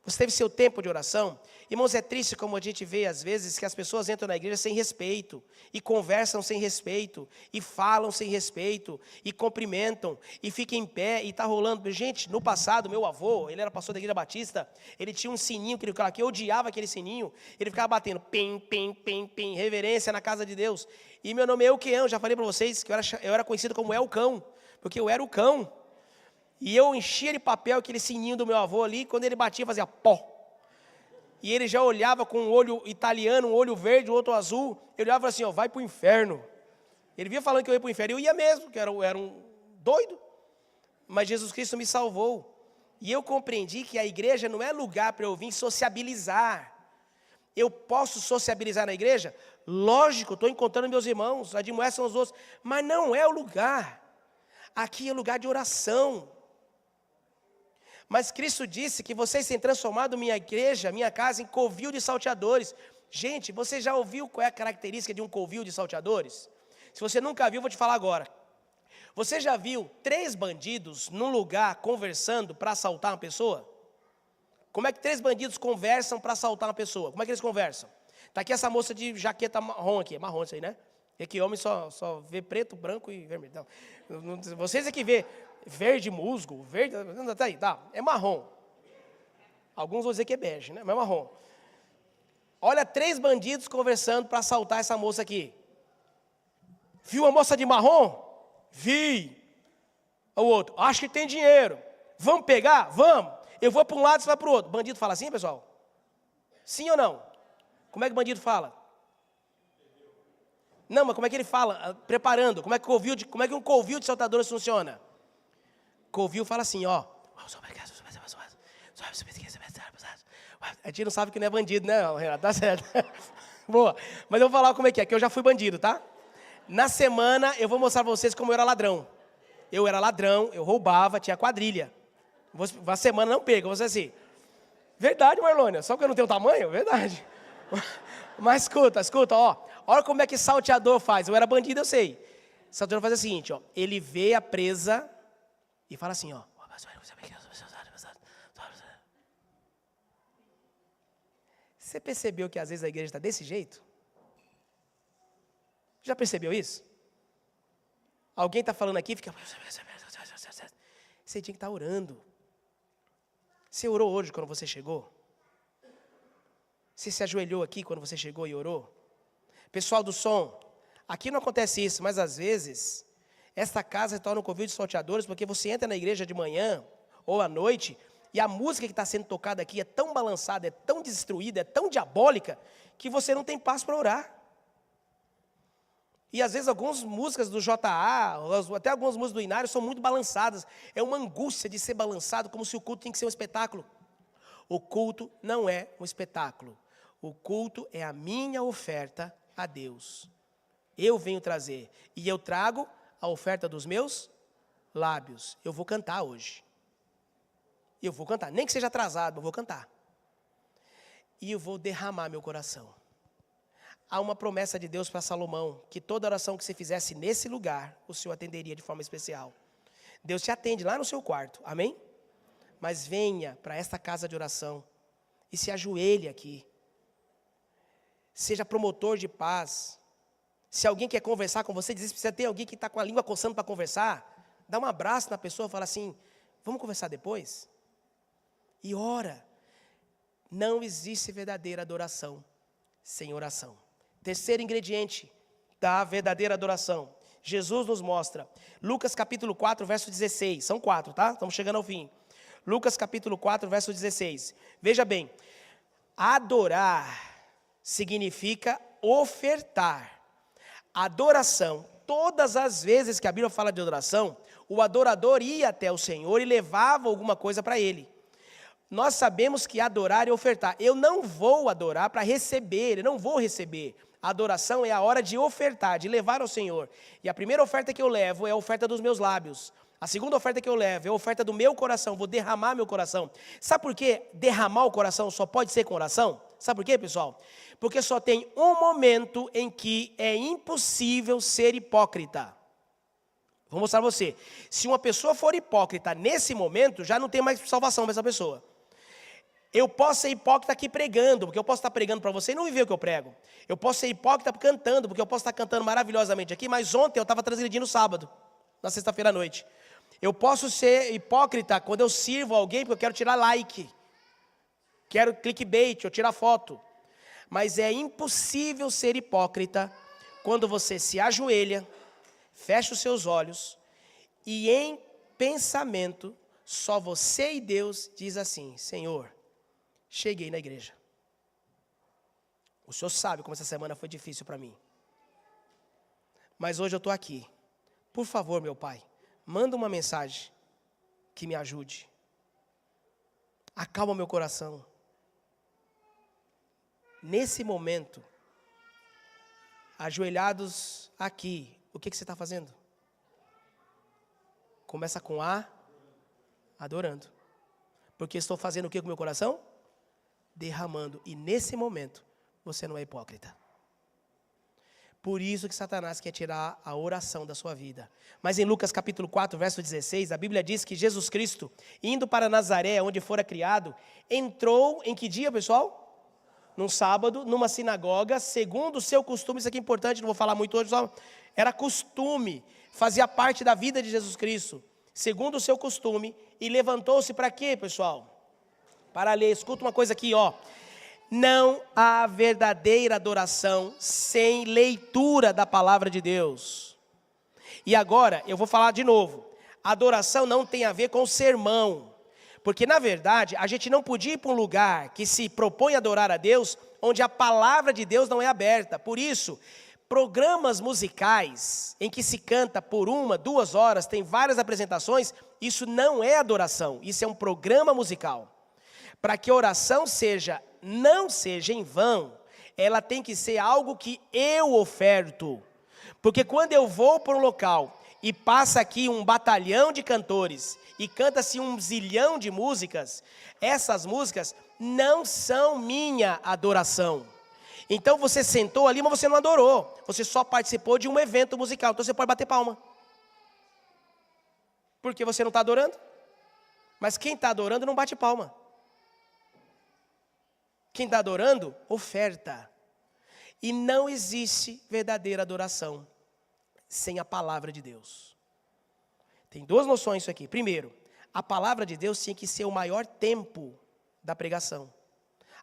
Você teve seu tempo de oração? Irmãos, é triste como a gente vê às vezes que as pessoas entram na igreja sem respeito, e conversam sem respeito, e falam sem respeito, e cumprimentam, e ficam em pé, e está rolando. Gente, no passado, meu avô, ele era pastor da igreja batista, ele tinha um sininho que ele colocava, que eu odiava aquele sininho, ele ficava batendo, pim, pim, pim, pim, reverência na casa de Deus. E meu nome é Elqueão, já falei para vocês que eu era conhecido como Elcão, porque eu era o cão. E eu enchia de papel aquele sininho do meu avô ali, quando ele batia, fazia pó. E ele já olhava com um olho italiano, um olho verde, um outro azul. Ele olhava e falava assim, ó, vai para o inferno. Ele via falando que eu ia para o inferno. Eu ia mesmo, porque eu era um doido. Mas Jesus Cristo me salvou. E eu compreendi que a igreja não é lugar para eu vir sociabilizar. Eu posso sociabilizar na igreja? Lógico, estou encontrando meus irmãos, admoestam os outros. Mas não é o lugar. Aqui é lugar de oração. Mas Cristo disse que vocês têm transformado minha igreja, minha casa, em covil de salteadores. Gente, você já ouviu qual é a característica de um covil de salteadores? Se você nunca viu, vou te falar agora. Você já viu 3 bandidos num lugar conversando para assaltar uma pessoa? Como é que 3 bandidos conversam para assaltar uma pessoa? Como é que eles conversam? Está aqui essa moça de jaqueta marrom aqui. É marrom isso aí, né? É que homem só vê preto, branco e vermelho. Não, vocês é que vê verde musgo, verde, tá aí, tá, é marrom. Alguns vão dizer que é bege, né? Mas é marrom. Olha 3 bandidos conversando para assaltar essa moça aqui. Viu a moça de marrom? Vi. O outro, acho que tem dinheiro. Vamos pegar? Vamos. Eu vou para um lado, você vai para o outro. Bandido fala assim, pessoal? Sim ou não? Como é que o bandido fala? Não, mas como é que ele fala? Preparando. Como é que um covil de saltadores funciona? Covil fala assim, ó. A gente não sabe que não é bandido, né, Renato? Tá certo. Boa. Mas eu vou falar como é que eu já fui bandido, tá? Na semana, eu vou mostrar para vocês como eu era ladrão. Eu era ladrão, eu roubava, tinha quadrilha. Uma semana não pega, você assim. Verdade, Marlônia, só porque eu não tenho tamanho? Verdade. Mas escuta, ó. Olha como é que salteador faz. Eu era bandido, eu sei. Salteador faz o seguinte, ó. Ele vê a presa e fala assim, ó. Você percebeu que às vezes a igreja está desse jeito? Já percebeu isso? Alguém está falando aqui e fica... Você tinha que estar orando. Você orou hoje quando você chegou? Você se ajoelhou aqui quando você chegou e orou? Pessoal do som, aqui não acontece isso, mas às vezes, esta casa se torna um covil de salteadores, porque você entra na igreja de manhã ou à noite, e a música que está sendo tocada aqui é tão balançada, é tão destruída, é tão diabólica, que você não tem paz para orar. E às vezes algumas músicas do JA, até algumas músicas do Inário são muito balançadas. É uma angústia de ser balançado, como se o culto tem que ser um espetáculo. O culto não é um espetáculo. O culto é a minha oferta a Deus. Eu venho trazer. E eu trago a oferta dos meus lábios. Eu vou cantar hoje. Eu vou cantar. Nem que seja atrasado, eu vou cantar. E eu vou derramar meu coração. Há uma promessa de Deus para Salomão, que toda oração que você fizesse nesse lugar, o Senhor atenderia de forma especial. Deus te atende lá no seu quarto, amém? Mas venha para esta casa de oração e se ajoelhe aqui. Seja promotor de paz. Se alguém quer conversar com você, diz que precisa ter alguém que está com a língua coçando para conversar, dá um abraço na pessoa e fala assim, vamos conversar depois? E ora. Não existe verdadeira adoração sem oração. Terceiro ingrediente da verdadeira adoração. Jesus nos mostra. Lucas capítulo 4, verso 16. São 4, tá? Estamos chegando ao fim. Lucas capítulo 4, verso 16. Veja bem. Adorar significa ofertar. Adoração. Todas as vezes que a Bíblia fala de adoração, o adorador ia até o Senhor e levava alguma coisa para Ele. Nós sabemos que adorar é ofertar. Eu não vou adorar para receber, eu não vou receber. A adoração é a hora de ofertar, de levar ao Senhor. E a primeira oferta que eu levo é a oferta dos meus lábios. A segunda oferta que eu levo é a oferta do meu coração, vou derramar meu coração. Sabe por que derramar o coração só pode ser com oração? Sabe por quê, pessoal? Porque só tem um momento em que é impossível ser hipócrita. Vou mostrar para você. Se uma pessoa for hipócrita nesse momento, já não tem mais salvação para essa pessoa. Eu posso ser hipócrita aqui pregando, porque eu posso estar pregando para você e não viver o que eu prego. Eu posso ser hipócrita cantando, porque eu posso estar cantando maravilhosamente aqui, mas ontem eu estava transgredindo sábado, na sexta-feira à noite. Eu posso ser hipócrita quando eu sirvo alguém, porque eu quero tirar like, quero clickbait, eu tirar foto. Mas é impossível ser hipócrita quando você se ajoelha, fecha os seus olhos e em pensamento, só você e Deus diz assim: Senhor, cheguei na igreja. O Senhor sabe como essa semana foi difícil para mim. Mas hoje eu estou aqui. Por favor, meu Pai, manda uma mensagem que me ajude. Acalma meu coração. Nesse momento, ajoelhados aqui, o que você está fazendo? Começa com adorando. Porque estou fazendo o que com o meu coração? Derramando. E nesse momento, você não é hipócrita. Por isso que Satanás quer tirar a oração da sua vida. Mas em Lucas capítulo 4, verso 16, a Bíblia diz que Jesus Cristo, indo para Nazaré, onde fora criado, entrou em que dia, pessoal? Num sábado, numa sinagoga, segundo o seu costume. Isso aqui é importante, não vou falar muito hoje, só era costume, fazia parte da vida de Jesus Cristo, segundo o seu costume, e levantou-se para quê, pessoal? Para ler. Escuta uma coisa aqui, ó. Não há verdadeira adoração sem leitura da palavra de Deus. E agora, eu vou falar de novo. Adoração não tem a ver com sermão. Porque, na verdade, a gente não podia ir para um lugar que se propõe a adorar a Deus, onde a palavra de Deus não é aberta. Por isso, programas musicais, em que se canta por 1, 2 horas, tem várias apresentações, isso não é adoração, isso é um programa musical. Para que a oração não seja em vão, ela tem que ser algo que eu oferto. Porque quando eu vou para um local e passa aqui um batalhão de cantores e canta-se 1 zilhão de músicas, essas músicas não são minha adoração. Então você sentou ali, mas você não adorou. Você só participou de um evento musical, então você pode bater palma. Porque você não está adorando. Mas quem está adorando não bate palma. Quem está adorando, oferta. E não existe verdadeira adoração sem a palavra de Deus. Tem 2 noções isso aqui. Primeiro, a palavra de Deus tinha que ser o maior tempo da pregação.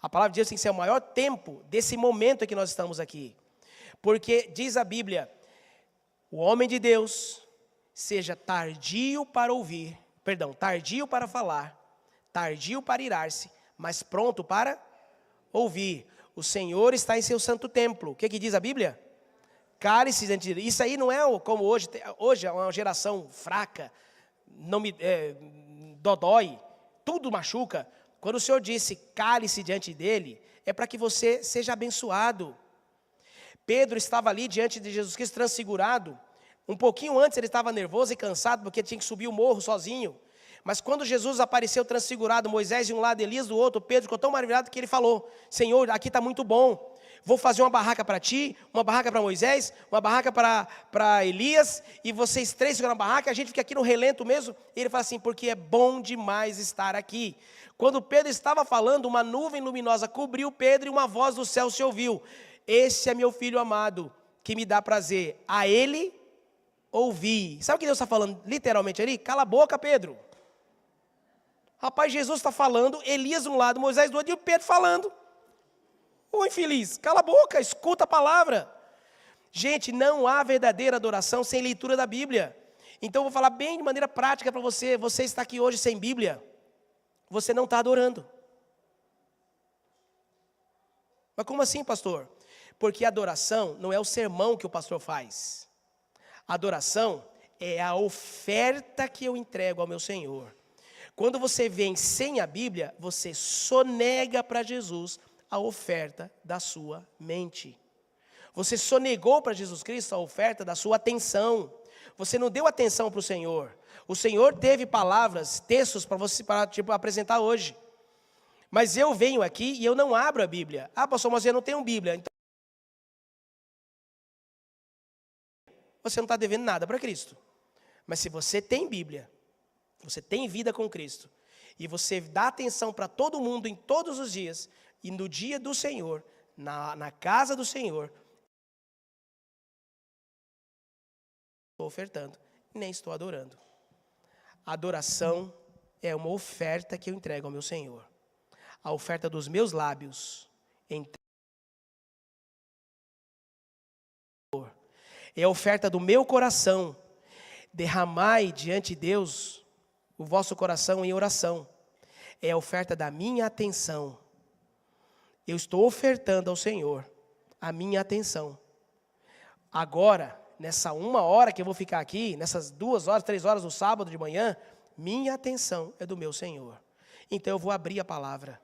A palavra de Deus tem que ser o maior tempo desse momento em que nós estamos aqui. Porque diz a Bíblia, o homem de Deus seja tardio para ouvir, tardio para falar, tardio para irar-se, mas pronto para ouvir. O Senhor está em seu santo templo. O que diz a Bíblia? Cale-se diante dele. Isso aí não é como hoje é uma geração fraca, não me dodói, tudo machuca. Quando o Senhor disse cale-se diante dele, é para que você seja abençoado. Pedro estava ali diante de Jesus Cristo transfigurado. Um pouquinho antes ele estava nervoso e cansado porque tinha que subir o morro sozinho. Mas quando Jesus apareceu transfigurado, Moisés de um lado, Elias do outro, Pedro ficou tão maravilhado que ele falou: Senhor, aqui está muito bom. Vou fazer uma barraca para ti, uma barraca para Moisés, uma barraca para Elias, e vocês 3 ficam na barraca, a gente fica aqui no relento mesmo. E ele fala assim, porque é bom demais estar aqui. Quando Pedro estava falando, uma nuvem luminosa cobriu Pedro e uma voz do céu se ouviu: Esse é meu filho amado, que me dá prazer, a ele ouvi. Sabe o que Deus está falando literalmente ali? Cala a boca, Pedro. Rapaz, Jesus está falando, Elias de um lado, Moisés do outro, e o Pedro falando. Ô infeliz, cala a boca, escuta a palavra. Gente, não há verdadeira adoração sem leitura da Bíblia. Então eu vou falar bem de maneira prática para você. Você está aqui hoje sem Bíblia, você não está adorando. Mas como assim, pastor? Porque a adoração não é o sermão que o pastor faz. A adoração é a oferta que eu entrego ao meu Senhor. Quando você vem sem a Bíblia, você sonega para Jesus a oferta da sua mente. Você sonegou para Jesus Cristo a oferta da sua atenção. Você não deu atenção para o Senhor. O Senhor teve palavras, textos para você apresentar hoje. Mas eu venho aqui e eu não abro a Bíblia. Ah, pastor, mas eu não tenho Bíblia. Então, você não está devendo nada para Cristo. Mas se você tem Bíblia, você tem vida com Cristo, e você dá atenção para todo mundo em todos os dias, e no dia do Senhor, na casa do Senhor, estou ofertando, nem estou adorando. A adoração é uma oferta que eu entrego ao meu Senhor. A oferta dos meus lábios é a oferta do meu coração. Derramai diante de Deus o vosso coração em oração. É a oferta da minha atenção. Eu estou ofertando ao Senhor a minha atenção. Agora, nessa 1 hora que eu vou ficar aqui, nessas 2 horas, 3 horas do sábado de manhã, minha atenção é do meu Senhor. Então eu vou abrir a palavra,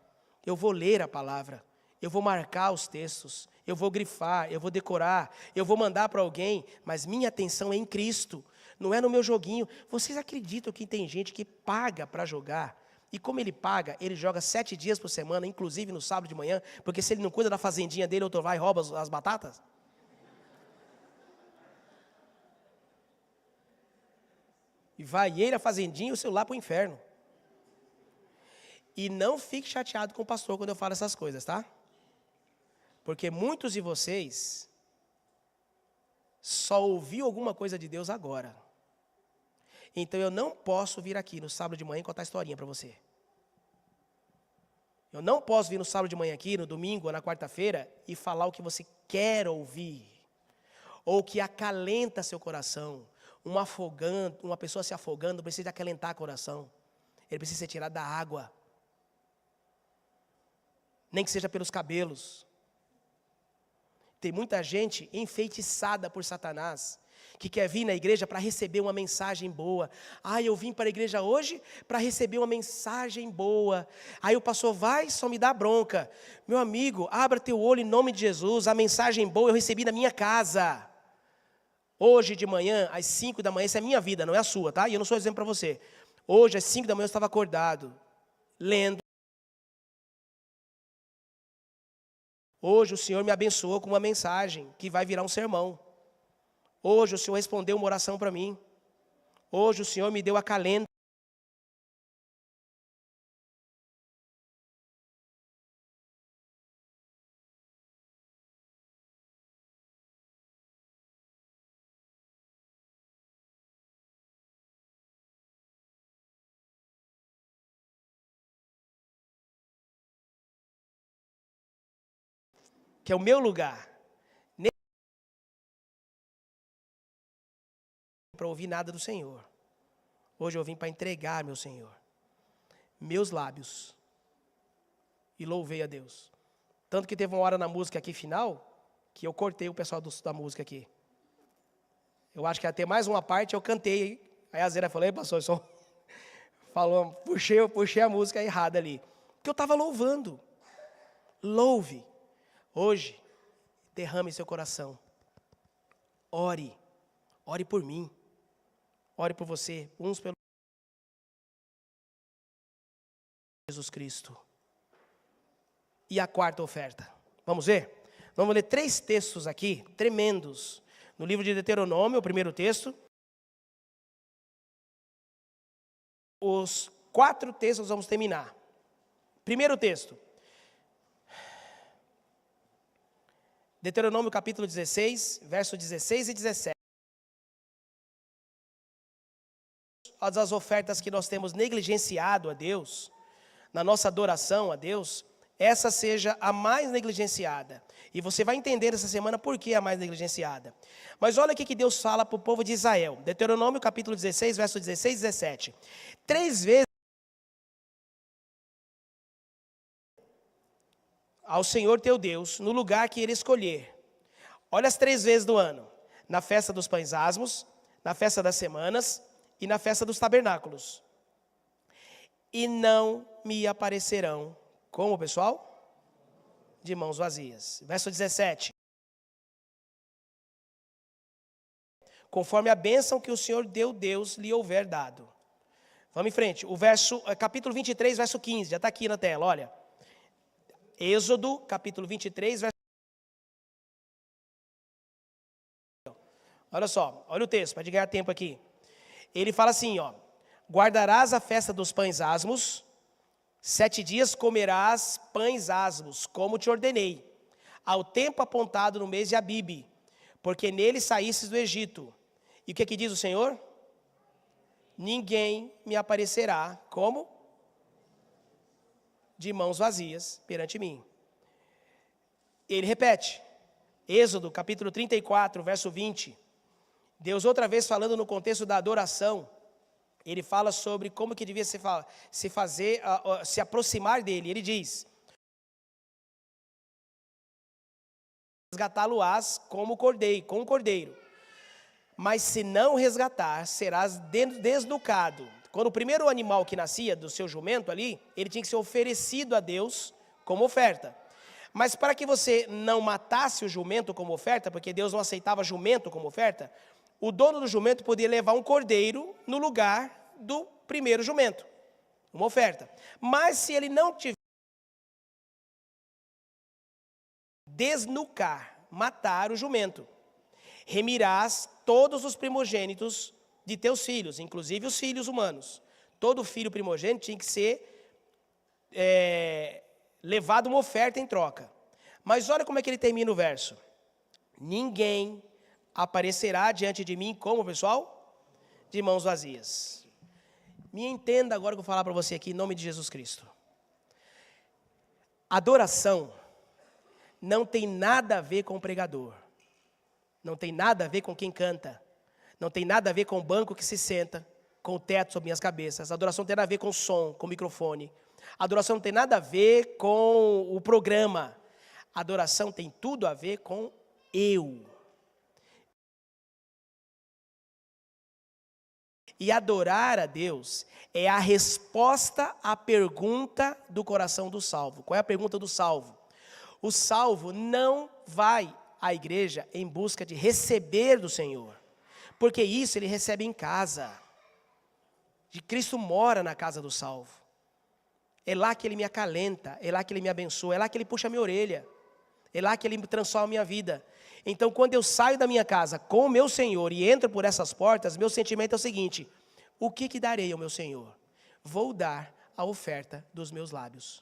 eu vou ler a palavra, eu vou marcar os textos, eu vou grifar, eu vou decorar, eu vou mandar para alguém, mas minha atenção é em Cristo, não é no meu joguinho. Vocês acreditam que tem gente que paga para jogar? E como ele paga, ele joga 7 dias por semana, inclusive no sábado de manhã, porque se ele não cuida da fazendinha dele, outro vai e rouba as batatas? E vai ele, a fazendinha e o celular para o inferno. E não fique chateado com o pastor quando eu falo essas coisas, tá? Porque muitos de vocês só ouviu alguma coisa de Deus agora. Então eu não posso vir aqui no sábado de manhã e contar historinha para você. Eu não posso vir no sábado de manhã aqui, no domingo ou na quarta-feira e falar o que você quer ouvir. Ou que acalenta seu coração. Uma pessoa se afogando precisa acalentar o coração. Ele precisa ser tirado da água. Nem que seja pelos cabelos. Tem muita gente enfeitiçada por Satanás, que quer vir na igreja para receber uma mensagem boa. Eu vim para a igreja hoje para receber uma mensagem boa. Aí o pastor vai, só me dá bronca. Meu amigo, abra teu olho em nome de Jesus, a mensagem boa eu recebi na minha casa. Hoje de manhã, às 5 da manhã, essa é a minha vida, não é a sua, tá? E eu não sou exemplo para você. Hoje, às 5 da manhã, eu estava acordado, lendo. Hoje o Senhor me abençoou com uma mensagem que vai virar um sermão. Hoje o Senhor respondeu uma oração para mim. Hoje o Senhor me deu acalento. Que é o meu lugar. Para ouvir nada do Senhor. Hoje eu vim para entregar, meu Senhor, meus lábios. E louvei a Deus. Tanto que teve uma hora na música aqui final, que eu cortei o pessoal da música aqui. Eu acho que ia ter mais uma parte, eu cantei. Aí a Zera falou, ei pastor, só falou, puxei a música errada ali. Porque eu estava louvando. Louve. Hoje, derrame seu coração. Ore. Ore por mim. Ore por você. Uns pelo Jesus Cristo. E a quarta oferta. Vamos ver? Vamos ler 3 textos aqui, tremendos. No livro de Deuteronômio, o primeiro texto. Os 4 textos vamos terminar. Primeiro texto. Deuteronômio capítulo 16, versos 16 e 17. As ofertas que nós temos negligenciado a Deus, na nossa adoração a Deus, essa seja a mais negligenciada. E você vai entender essa semana por que é a mais negligenciada. Mas olha o que Deus fala para o povo de Israel. Deuteronômio capítulo 16, versos 16 e 17. 3 vezes ao Senhor teu Deus, no lugar que Ele escolher. Olha as 3 vezes do ano. Na festa dos pães asmos, na festa das semanas e na festa dos tabernáculos. E não me aparecerão, como pessoal? De mãos vazias. Verso 17. Conforme a bênção que o Senhor teu Deus lhe houver dado. Vamos em frente. O capítulo 23, verso 15. Já está aqui na tela, olha. Êxodo, capítulo 23, verso... Olha só, olha o texto, para ganhar tempo aqui. Ele fala assim, ó. Guardarás a festa dos pães asmos 7 dias comerás pães asmos, como te ordenei, ao tempo apontado no mês de Abibe, porque nele saístes do Egito. E o que diz o Senhor? Ninguém me aparecerá como? De mãos vazias perante mim. Ele repete, Êxodo capítulo 34, verso 20. Deus outra vez falando no contexto da adoração, ele fala sobre como que devia se aproximar dele. Ele diz, resgatá-lo-ás como cordeiro, mas se não resgatar, serás desnucado. Quando o primeiro animal que nascia do seu jumento ali, ele tinha que ser oferecido a Deus como oferta. Mas para que você não matasse o jumento como oferta, porque Deus não aceitava jumento como oferta, o dono do jumento podia levar um cordeiro no lugar do primeiro jumento, uma oferta. Mas se ele não tiver, desnucar, matar o jumento, remirás todos os primogênitos de teus filhos, inclusive os filhos humanos. Todo filho primogênito tinha que ser levado uma oferta em troca. Mas olha como é que ele termina o verso. Ninguém aparecerá diante de mim, como, pessoal? De mãos vazias. Me entenda agora que eu vou falar para você aqui, em nome de Jesus Cristo. Adoração não tem nada a ver com o pregador. Não tem nada a ver com quem canta. Não tem nada a ver com o banco que se senta, com o teto sobre minhas cabeças. Adoração tem nada a ver com o som, com o microfone. Adoração não tem nada a ver com o programa. Adoração tem tudo a ver com eu. E adorar a Deus é a resposta à pergunta do coração do salvo. Qual é a pergunta do salvo? O salvo não vai à igreja em busca de receber do Senhor, porque isso ele recebe em casa. De Cristo mora na casa do salvo. É lá que ele me acalenta, é lá que ele me abençoa, é lá que ele puxa a minha orelha, é lá que ele transforma a minha vida. Então, quando eu saio da minha casa com o meu Senhor e entro por essas portas, meu sentimento é o seguinte: o que darei ao meu Senhor? Vou dar a oferta dos meus lábios.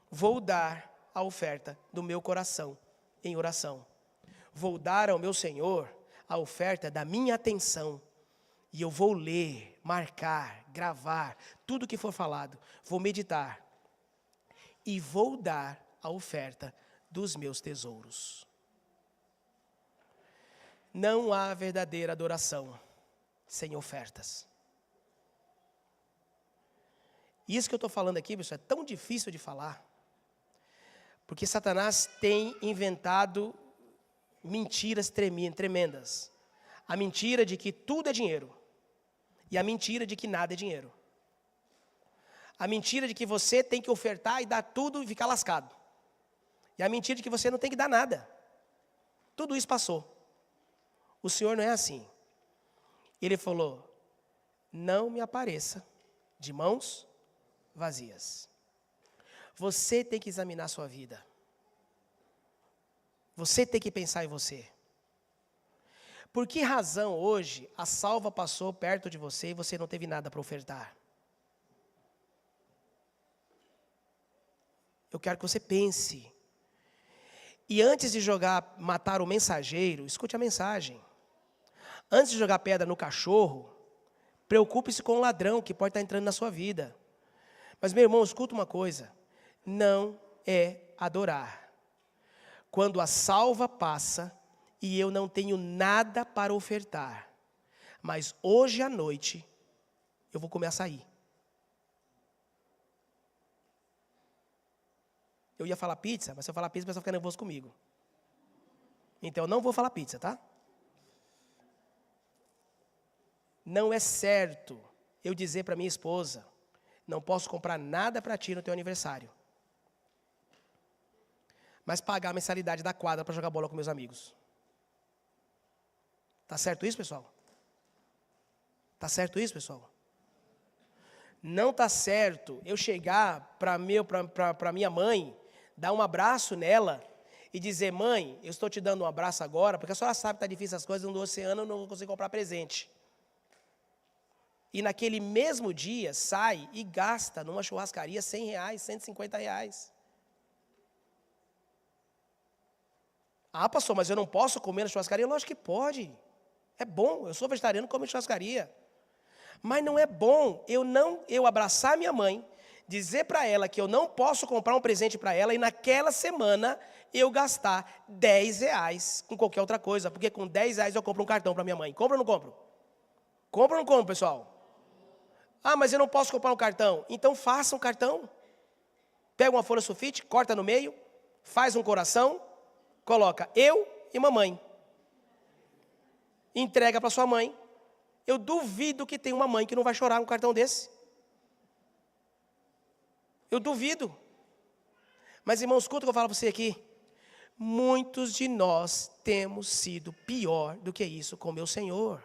Vou dar a oferta do meu coração em oração. Vou dar ao meu Senhor a oferta da minha atenção. E eu vou ler, marcar, gravar, tudo que for falado. Vou meditar. E vou dar a oferta dos meus tesouros. Não há verdadeira adoração sem ofertas. Isso que eu estou falando aqui, pessoal, é tão difícil de falar. Porque Satanás tem inventado mentiras tremendas. A mentira de que tudo é dinheiro. E a mentira de que nada é dinheiro. A mentira de que você tem que ofertar e dar tudo e ficar lascado. E a mentira de que você não tem que dar nada. Tudo isso passou. O Senhor não é assim. Ele falou, não me apareça de mãos vazias. Você tem que examinar a sua vida. Você tem que pensar em você. Por que razão hoje a salva passou perto de você e você não teve nada para ofertar? Eu quero que você pense. E antes de matar o mensageiro, escute a mensagem. Antes de jogar pedra no cachorro, preocupe-se com o ladrão que pode estar entrando na sua vida. Mas, meu irmão, escuta uma coisa. Não é adorar. Quando a salva passa e eu não tenho nada para ofertar, mas hoje à noite eu vou comer açaí. Eu ia falar pizza, mas se eu falar pizza, o pessoal fica nervoso comigo. Então eu não vou falar pizza, tá? Não é certo eu dizer para minha esposa, não posso comprar nada para ti no teu aniversário, mas pagar a mensalidade da quadra para jogar bola com meus amigos. Tá certo isso, pessoal? Tá certo isso, pessoal? Não tá certo eu chegar para minha mãe, dar um abraço nela e dizer, mãe, eu estou te dando um abraço agora, porque a senhora sabe que está difícil as coisas, no oceano eu não consigo comprar presente. e naquele mesmo dia sai e gasta numa churrascaria R$100, R$150. Ah, pastor, mas eu não posso comer na churrascaria? Lógico que pode. É bom, eu sou vegetariano, como em churrascaria. Mas não é bom eu abraçar minha mãe, dizer para ela que eu não posso comprar um presente para ela e naquela semana eu gastar R$10 com qualquer outra coisa, porque com R$10 eu compro um cartão para minha mãe. Compro ou não compro? Compro ou não compro, pessoal? Ah, mas eu não posso comprar um cartão. Então faça um cartão. Pega uma folha sulfite, corta no meio, faz um coração, coloca eu e mamãe. Entrega para sua mãe. Eu duvido que tem uma mãe que não vai chorar um cartão desse. Eu duvido. Mas, irmãos, escuta o que eu falo para você aqui. Muitos de nós temos sido pior do que isso com meu Senhor.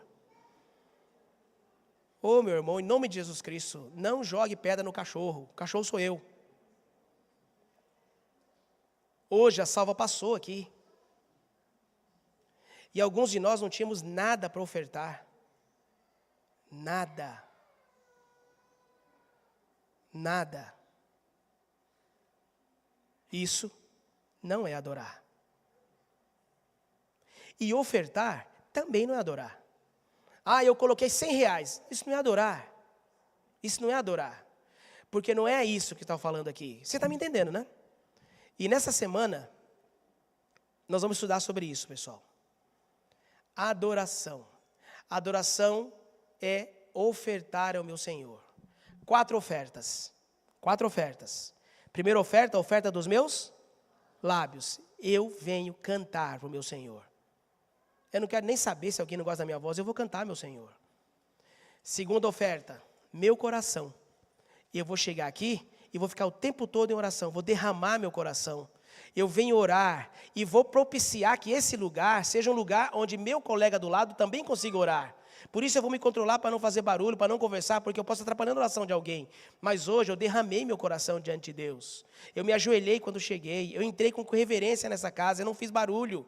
Ô, meu irmão, em nome de Jesus Cristo, não jogue pedra no cachorro. O cachorro sou eu. Hoje a salva passou aqui. E alguns de nós não tínhamos nada para ofertar. Nada. Nada. Isso não é adorar. E ofertar também não é adorar. Ah, eu coloquei R$100. Isso não é adorar. Isso não é adorar. Porque não é isso que está falando aqui. Você está me entendendo, né? E nessa semana, nós vamos estudar sobre isso, pessoal. Adoração. Adoração é ofertar ao meu Senhor. 4 ofertas. 4 ofertas. Primeira oferta, a oferta dos meus lábios. Eu venho cantar para o meu Senhor. Eu não quero nem saber se alguém não gosta da minha voz, eu vou cantar, meu Senhor. Segunda oferta, meu coração. Eu vou chegar aqui e vou ficar o tempo todo em oração, vou derramar meu coração. Eu venho orar e vou propiciar que esse lugar seja um lugar onde meu colega do lado também consiga orar. Por isso eu vou me controlar para não fazer barulho, para não conversar, porque eu posso estar atrapalhando a oração de alguém. Mas hoje eu derramei meu coração diante de Deus. Eu me ajoelhei quando cheguei, eu entrei com reverência nessa casa, eu não fiz barulho.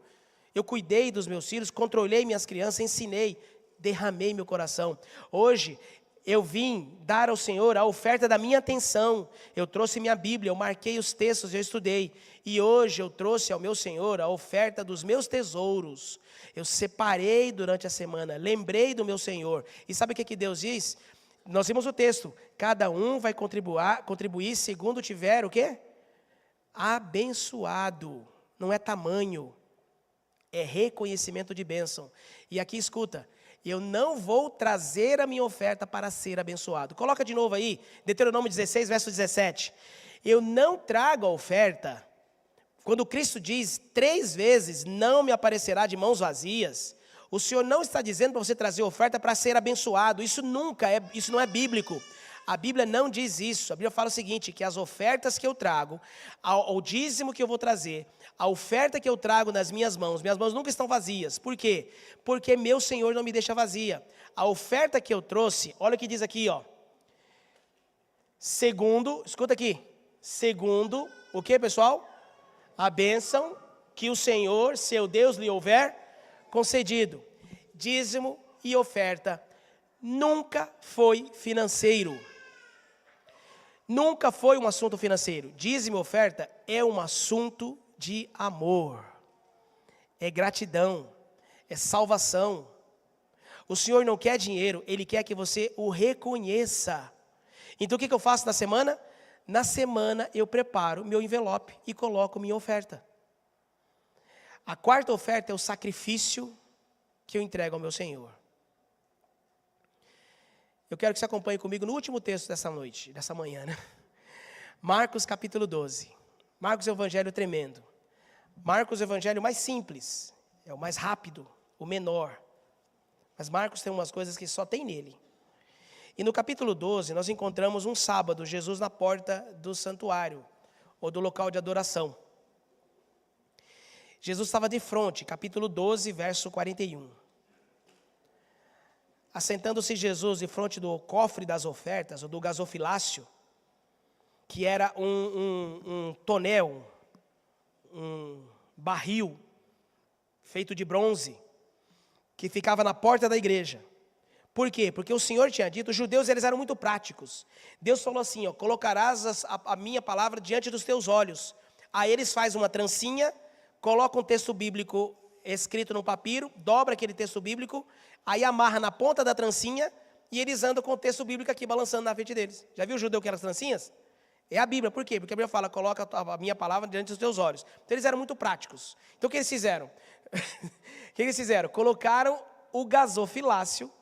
Eu cuidei dos meus filhos, controlei minhas crianças, ensinei, derramei meu coração. Hoje eu vim dar ao Senhor a oferta da minha atenção. Eu trouxe minha Bíblia, eu marquei os textos, eu estudei. E hoje eu trouxe ao meu Senhor a oferta dos meus tesouros. Eu separei durante a semana, lembrei do meu Senhor. E sabe o que Deus diz? Nós vimos o texto. Cada um vai contribuir segundo tiver o quê? Abençoado. Não é tamanho. É reconhecimento de bênção. E aqui escuta. Eu não vou trazer a minha oferta para ser abençoado. Coloca de novo aí, Deuteronômio 16, verso 17. Eu não trago a oferta. Quando Cristo diz 3 vezes, não me aparecerá de mãos vazias, o Senhor não está dizendo para você trazer oferta para ser abençoado. Isso não é bíblico. A Bíblia não diz isso. A Bíblia fala o seguinte, que as ofertas que eu trago, ao dízimo que eu vou trazer, a oferta que eu trago nas minhas mãos nunca estão vazias. Por quê? Porque meu Senhor não me deixa vazia. A oferta que eu trouxe, olha o que diz aqui, ó. Segundo, escuta aqui. Segundo, o que, pessoal? A bênção que o Senhor, seu Deus, lhe houver concedido. Dízimo e oferta nunca foi financeiro. Nunca foi um assunto financeiro. Dízimo e oferta é um assunto de amor, é gratidão, é salvação. O Senhor não quer dinheiro, Ele quer que você o reconheça. Então o que eu faço na semana? Na semana eu preparo meu envelope e coloco minha oferta. A 4ª oferta é o sacrifício que eu entrego ao meu Senhor. Eu quero que você acompanhe comigo no último texto dessa noite, dessa manhã, né? Marcos capítulo 12. Marcos é o evangelho tremendo. Marcos é o evangelho mais simples, é o mais rápido, o menor. Mas Marcos tem umas coisas que só tem nele. E no capítulo 12, nós encontramos um sábado, Jesus na porta do santuário, ou do local de adoração. Jesus estava de frente, capítulo 12, verso 41. Assentando-se Jesus de frente do cofre das ofertas, ou do gasofilácio, que era um tonel, um barril feito de bronze, que ficava na porta da igreja. Por quê? Porque o Senhor tinha dito, os judeus eles eram muito práticos. Deus falou assim, ó, colocarás a minha palavra diante dos teus olhos. Aí eles fazem uma trancinha, colocam um texto bíblico escrito no papiro, dobra aquele texto bíblico, aí amarra na ponta da trancinha e eles andam com o texto bíblico aqui balançando na frente deles. Já viu o judeu que era as trancinhas? É a Bíblia. Por quê? Porque a Bíblia fala, coloca a minha palavra diante dos teus olhos. Então eles eram muito práticos. Então o que eles fizeram? O que eles fizeram? Colocaram o gasofilácio,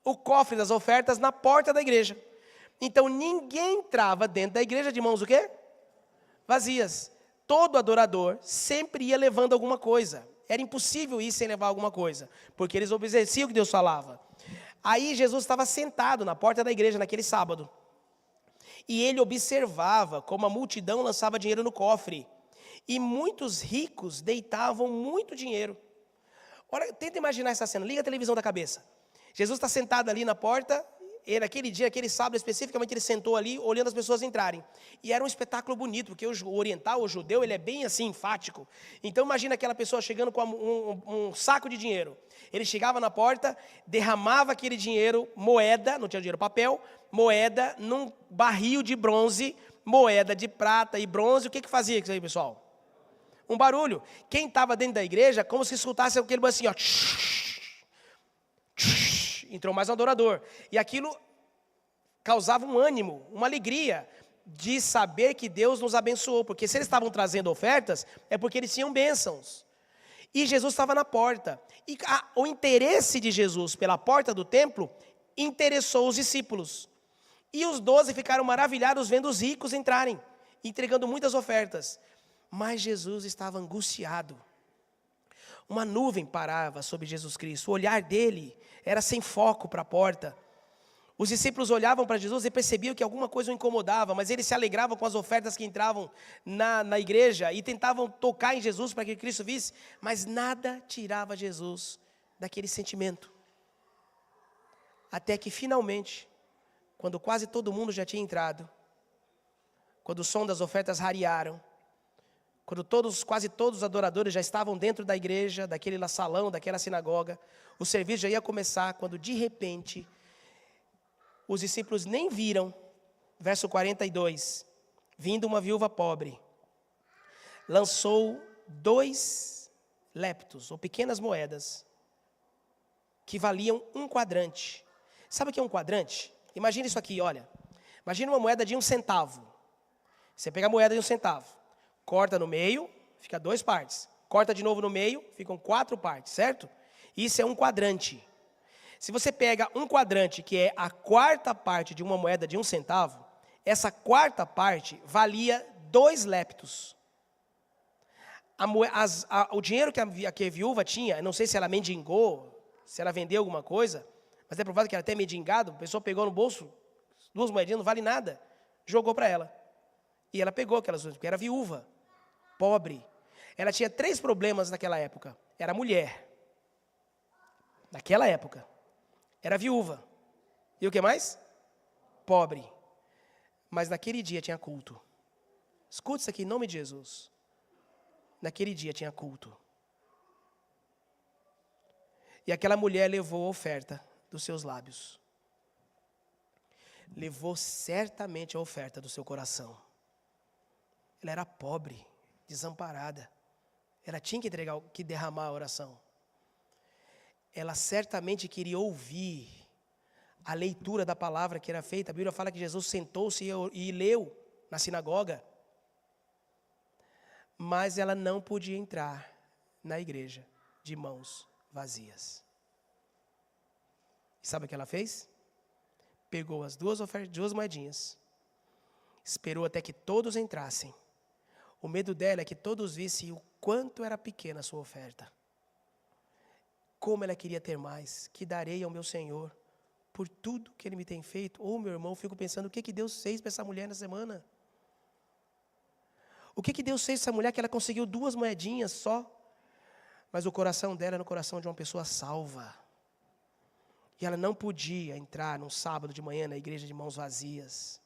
o cofre das ofertas na porta da igreja. Então ninguém entrava dentro da igreja de mãos o quê? Vazias. Todo adorador sempre ia levando alguma coisa. Era impossível ir sem levar alguma coisa, porque eles obedeciam o que Deus falava. Aí Jesus estava sentado na porta da igreja naquele sábado. E ele observava como a multidão lançava dinheiro no cofre. E muitos ricos deitavam muito dinheiro. Olha, tenta imaginar essa cena, liga a televisão da cabeça. Jesus está sentado ali na porta, e naquele dia, aquele sábado especificamente, ele sentou ali, olhando as pessoas entrarem. E era um espetáculo bonito, porque o oriental, o judeu, ele é bem assim, enfático. Então imagina aquela pessoa chegando com um saco de dinheiro. Ele chegava na porta, derramava aquele dinheiro, moeda, não tinha dinheiro papel, moeda num barril de bronze, moeda de prata e bronze. O que fazia isso aí, pessoal? Um barulho. Quem estava dentro da igreja, como se escutasse aquele barulho assim, ó. Entrou mais um adorador. E aquilo causava um ânimo, uma alegria de saber que Deus nos abençoou. Porque se eles estavam trazendo ofertas, é porque eles tinham bênçãos. E Jesus estava na porta. E o interesse de Jesus pela porta do templo interessou os discípulos. E os 12 ficaram maravilhados vendo os ricos entrarem, entregando muitas ofertas. Mas Jesus estava angustiado. Uma nuvem parava sobre Jesus Cristo. O olhar dele era sem foco para a porta. Os discípulos olhavam para Jesus e percebiam que alguma coisa o incomodava, mas eles se alegravam com as ofertas que entravam na igreja e tentavam tocar em Jesus para que Cristo visse, mas nada tirava Jesus daquele sentimento. Até que finalmente, quando quase todo mundo já tinha entrado, quando o som das ofertas rarearam, quando quase todos os adoradores já estavam dentro da igreja, daquele salão, daquela sinagoga, o serviço já ia começar, quando de repente, os discípulos nem viram, verso 42, vindo uma viúva pobre, lançou 2 leptos, ou pequenas moedas, que valiam 1 quadrante. Sabe o que é 1 quadrante? Imagina isso aqui, olha. Imagina uma moeda de 1 centavo. Você pega a moeda de 1 centavo. Corta no meio, fica 2 partes. Corta de novo no meio, ficam 4 partes, certo? Isso é 1 quadrante. Se você pega 1 quadrante, que é a 4ª parte de uma moeda de 1 centavo, essa 4ª parte valia 2 leptos. O dinheiro que a viúva tinha, não sei se ela mendigou, se ela vendeu alguma coisa, mas é provável que ela tenha mendigado, a pessoa pegou no bolso 2 moedinhas, não vale nada, jogou para ela. E ela pegou aquelas coisas, porque era viúva, pobre. Ela tinha 3 problemas naquela época. Era mulher. Naquela época. Era viúva. E o que mais? Pobre. Mas naquele dia tinha culto. Escute isso aqui em nome de Jesus. Naquele dia tinha culto. E aquela mulher levou a oferta dos seus lábios. Levou certamente a oferta do seu coração. Ela era pobre, desamparada. Ela tinha que derramar a oração. Ela certamente queria ouvir a leitura da palavra que era feita. A Bíblia fala que Jesus sentou-se e leu na sinagoga. Mas ela não podia entrar na igreja de mãos vazias. E sabe o que ela fez? Pegou as 2 moedinhas, esperou até que todos entrassem. O medo dela é que todos vissem o quanto era pequena a sua oferta. Como ela queria ter mais, que darei ao meu Senhor por tudo que Ele me tem feito. Ou, meu irmão, fico pensando, o que Deus fez para essa mulher na semana? O que Deus fez para essa mulher que ela conseguiu 2 moedinhas só? Mas o coração dela era no coração de uma pessoa salva. E ela não podia entrar num sábado de manhã na igreja de mãos vazias.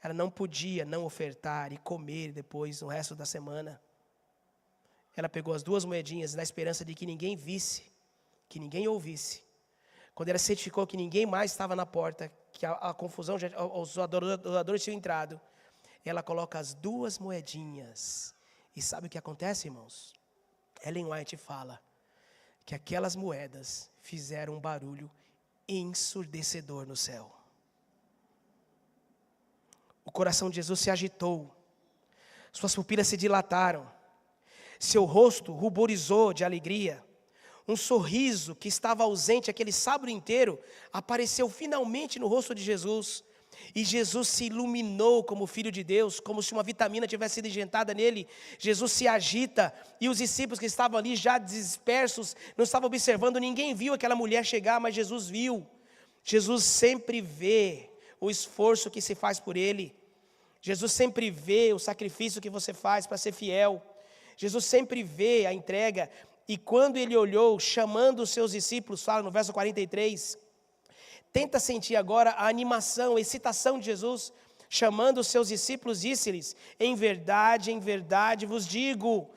Ela não podia não ofertar e comer depois no resto da semana. Ela pegou as 2 moedinhas na esperança de que ninguém visse, que ninguém ouvisse. Quando ela certificou que ninguém mais estava na porta, que a confusão, os adoradores tinham entrado, ela coloca as 2 moedinhas. E sabe o que acontece, irmãos? Ellen White fala que aquelas moedas fizeram um barulho ensurdecedor no céu. O coração de Jesus se agitou, suas pupilas se dilataram, seu rosto ruborizou de alegria. Um sorriso que estava ausente aquele sábado inteiro apareceu finalmente no rosto de Jesus. E Jesus se iluminou como Filho de Deus, como se uma vitamina tivesse sido injetada nele. Jesus se agita e os discípulos que estavam ali já dispersos, não estavam observando, ninguém viu aquela mulher chegar, mas Jesus viu. Jesus sempre vê o esforço que se faz por ele. Jesus sempre vê o sacrifício que você faz para ser fiel. Jesus sempre vê a entrega. E quando ele olhou, chamando os seus discípulos, fala no verso 43, tenta sentir agora a animação, a excitação de Jesus, chamando os seus discípulos, disse-lhes, em verdade vos digo,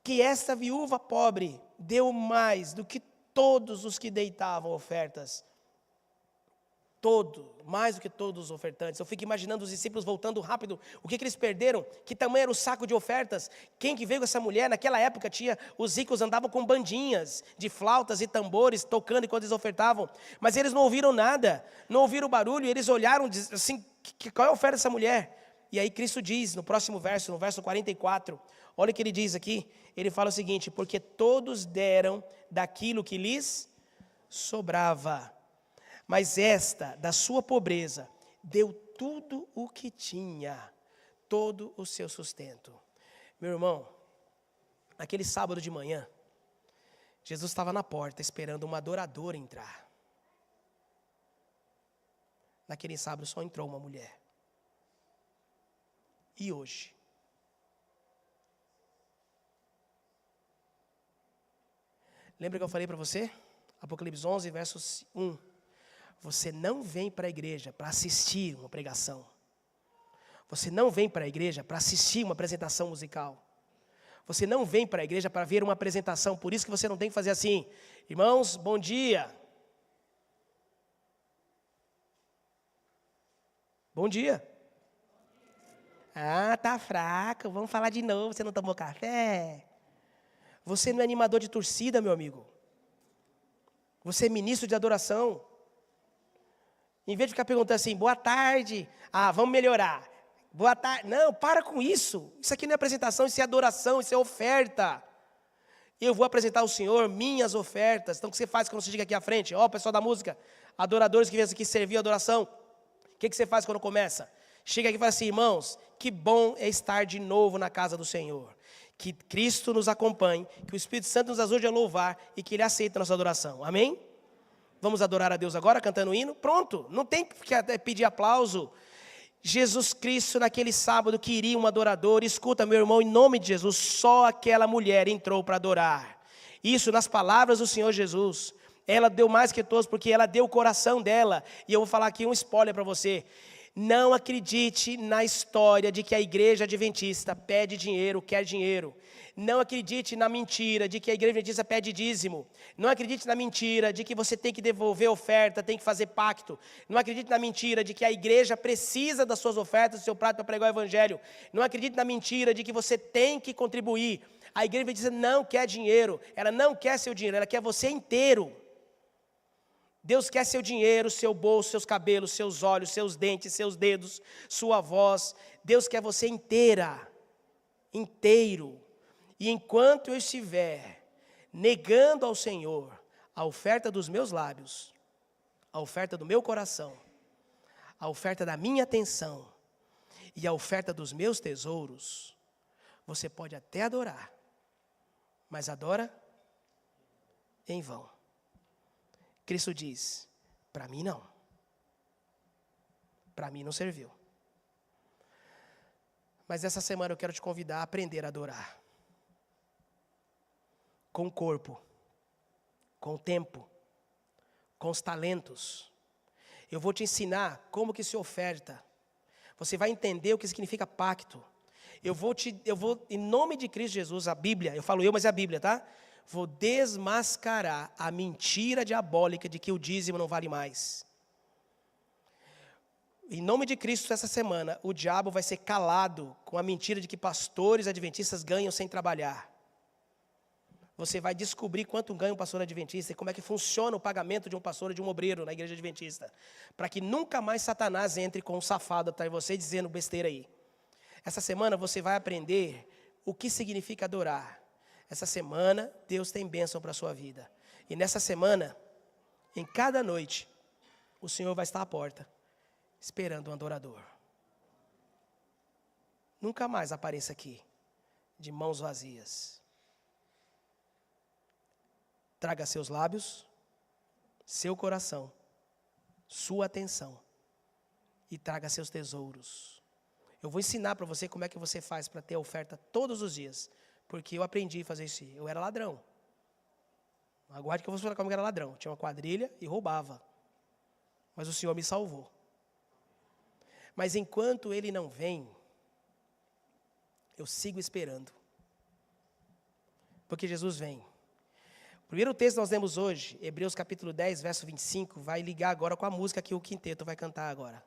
que esta viúva pobre deu mais do que todos os que deitavam ofertas. Mais do que todos os ofertantes. Eu fico imaginando os discípulos voltando rápido. O que eles perderam? Que tamanho era o saco de ofertas? Quem que veio com essa mulher? Naquela época os ricos andavam com bandinhas de flautas e tambores, tocando enquanto eles ofertavam. Mas eles não ouviram nada, não ouviram o barulho, e eles olharam assim, qual é a oferta dessa mulher? E aí Cristo diz no próximo verso, no verso 44, olha o que ele diz aqui, ele fala o seguinte, porque todos deram daquilo que lhes sobrava. Mas esta, da sua pobreza, deu tudo o que tinha, todo o seu sustento. Meu irmão, naquele sábado de manhã, Jesus estava na porta esperando uma adoradora entrar. Naquele sábado só entrou uma mulher. E hoje? Lembra que eu falei para você? Apocalipse 11, versos 1. Você não vem para a igreja para assistir uma pregação. Você não vem para a igreja para assistir uma apresentação musical. Você não vem para a igreja para ver uma apresentação. Por isso que você não tem que fazer assim. Irmãos, bom dia. Bom dia. Ah, tá fraco. Vamos falar de novo. Você não tomou café? Você não é animador de torcida, meu amigo. Você é ministro de adoração. Em vez de ficar perguntando assim, boa tarde, vamos melhorar. Boa tarde. Não, para com isso. Isso aqui não é apresentação, isso é adoração, isso é oferta. Eu vou apresentar ao Senhor minhas ofertas. Então o que você faz quando você chega aqui à frente? Pessoal da música, adoradores que vêm aqui servir a adoração. O que você faz quando começa? Chega aqui e fala assim, irmãos, que bom é estar de novo na casa do Senhor. Que Cristo nos acompanhe, que o Espírito Santo nos ajude a louvar e que Ele aceite a nossa adoração. Amém? Vamos adorar a Deus agora, cantando o hino? Pronto, não tem que pedir aplauso. Jesus Cristo, naquele sábado, queria um adorador. Escuta, meu irmão, em nome de Jesus, só aquela mulher entrou para adorar. Isso nas palavras do Senhor Jesus. Ela deu mais que todos, porque ela deu o coração dela. E eu vou falar aqui um spoiler para você. Não acredite na história de que a igreja adventista pede dinheiro, quer dinheiro. Não acredite na mentira de que a igreja adventista pede dízimo. Não acredite na mentira de que você tem que devolver oferta, tem que fazer pacto. Não acredite na mentira de que a igreja precisa das suas ofertas, do seu prato para pregar o evangelho. Não acredite na mentira de que você tem que contribuir. A igreja adventista não quer dinheiro, ela não quer seu dinheiro, ela quer você inteiro. Deus quer seu dinheiro, seu bolso, seus cabelos, seus olhos, seus dentes, seus dedos, sua voz. Deus quer você inteira, inteiro. E enquanto eu estiver negando ao Senhor a oferta dos meus lábios, a oferta do meu coração, a oferta da minha atenção e a oferta dos meus tesouros, você pode até adorar, mas adora em vão. Cristo diz, para mim não. Para mim não serviu. Mas essa semana eu quero te convidar a aprender a adorar. Com o corpo, com o tempo, com os talentos. Eu vou te ensinar como que se oferta. Você vai entender o que significa pacto. Eu vou, em nome de Cristo Jesus, a Bíblia, eu falo eu, mas é a Bíblia, tá? vou desmascarar a mentira diabólica de que o dízimo não vale mais. Em nome de Cristo, essa semana, o diabo vai ser calado com a mentira de que pastores adventistas ganham sem trabalhar. Você vai descobrir quanto ganha um pastor adventista e como é que funciona o pagamento de um pastor ou de um obreiro na igreja adventista. Para que nunca mais Satanás entre com um safado atrás de você dizendo besteira aí. Essa semana você vai aprender o que significa adorar. Essa semana, Deus tem bênção para a sua vida. E nessa semana, em cada noite, o Senhor vai estar à porta, esperando um adorador. Nunca mais apareça aqui, de mãos vazias. Traga seus lábios, seu coração, sua atenção e traga seus tesouros. Eu vou ensinar para você como é que você faz para ter oferta todos os dias, porque eu aprendi a fazer isso. Eu era ladrão. Aguarde que eu vou falar como eu era ladrão. Eu tinha uma quadrilha e roubava. Mas o Senhor me salvou. Mas enquanto Ele não vem, eu sigo esperando. Porque Jesus vem. O primeiro texto que nós lemos hoje, Hebreus capítulo 10, verso 25, vai ligar agora com a música que o quinteto vai cantar agora.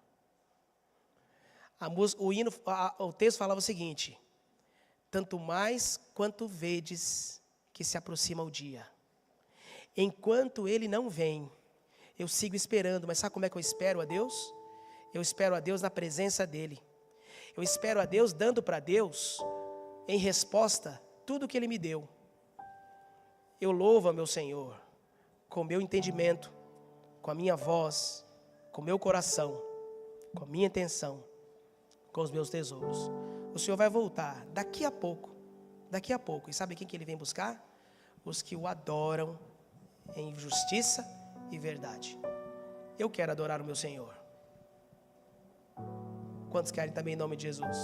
O texto falava o seguinte: tanto mais quanto vedes que se aproxima o dia. Enquanto Ele não vem, eu sigo esperando. Mas sabe como é que eu espero a Deus? Eu espero a Deus na presença dEle. Eu espero a Deus dando para Deus, em resposta, tudo o que Ele me deu. Eu louvo a meu Senhor com o meu entendimento, com a minha voz, com o meu coração, com a minha intenção, com os meus tesouros. O Senhor vai voltar daqui a pouco. E sabe quem que Ele vem buscar? Os que o adoram em justiça e verdade. Eu quero adorar o meu Senhor. Quantos querem também em nome de Jesus?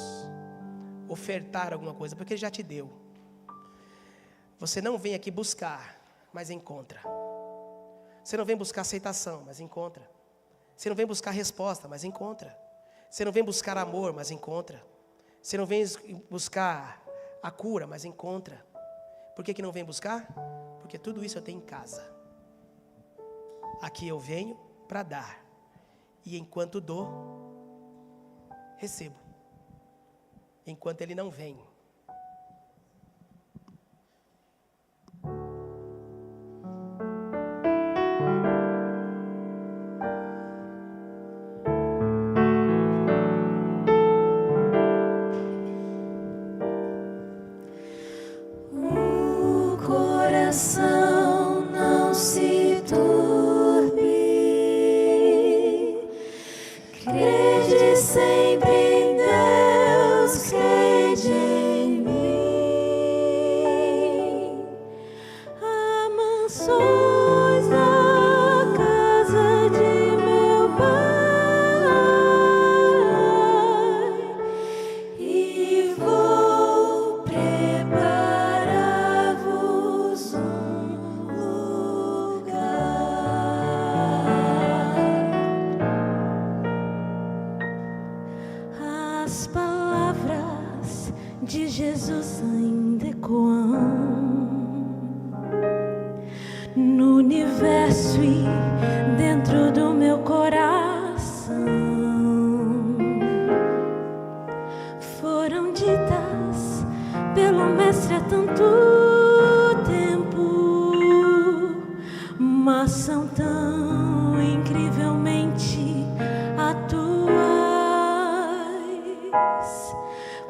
Ofertar alguma coisa, porque Ele já te deu. Você não vem aqui buscar, mas encontra. Você não vem buscar aceitação, mas encontra. Você não vem buscar resposta, mas encontra. Você não vem buscar amor, mas encontra. Você não vem buscar a cura, mas encontra. Por que não vem buscar? Porque tudo isso eu tenho em casa. Aqui eu venho para dar. E enquanto dou, recebo. Enquanto Ele não vem. Não se turbe, crede sempre em Deus, crede em mim. Há mansões na casa de meu Pai e vou preparar-vos as palavras de Jesus ainda ecoam no universo e dentro do meu coração. Foram ditas pelo Mestre há tanto tempo, mas são tão incrivelmente atuais.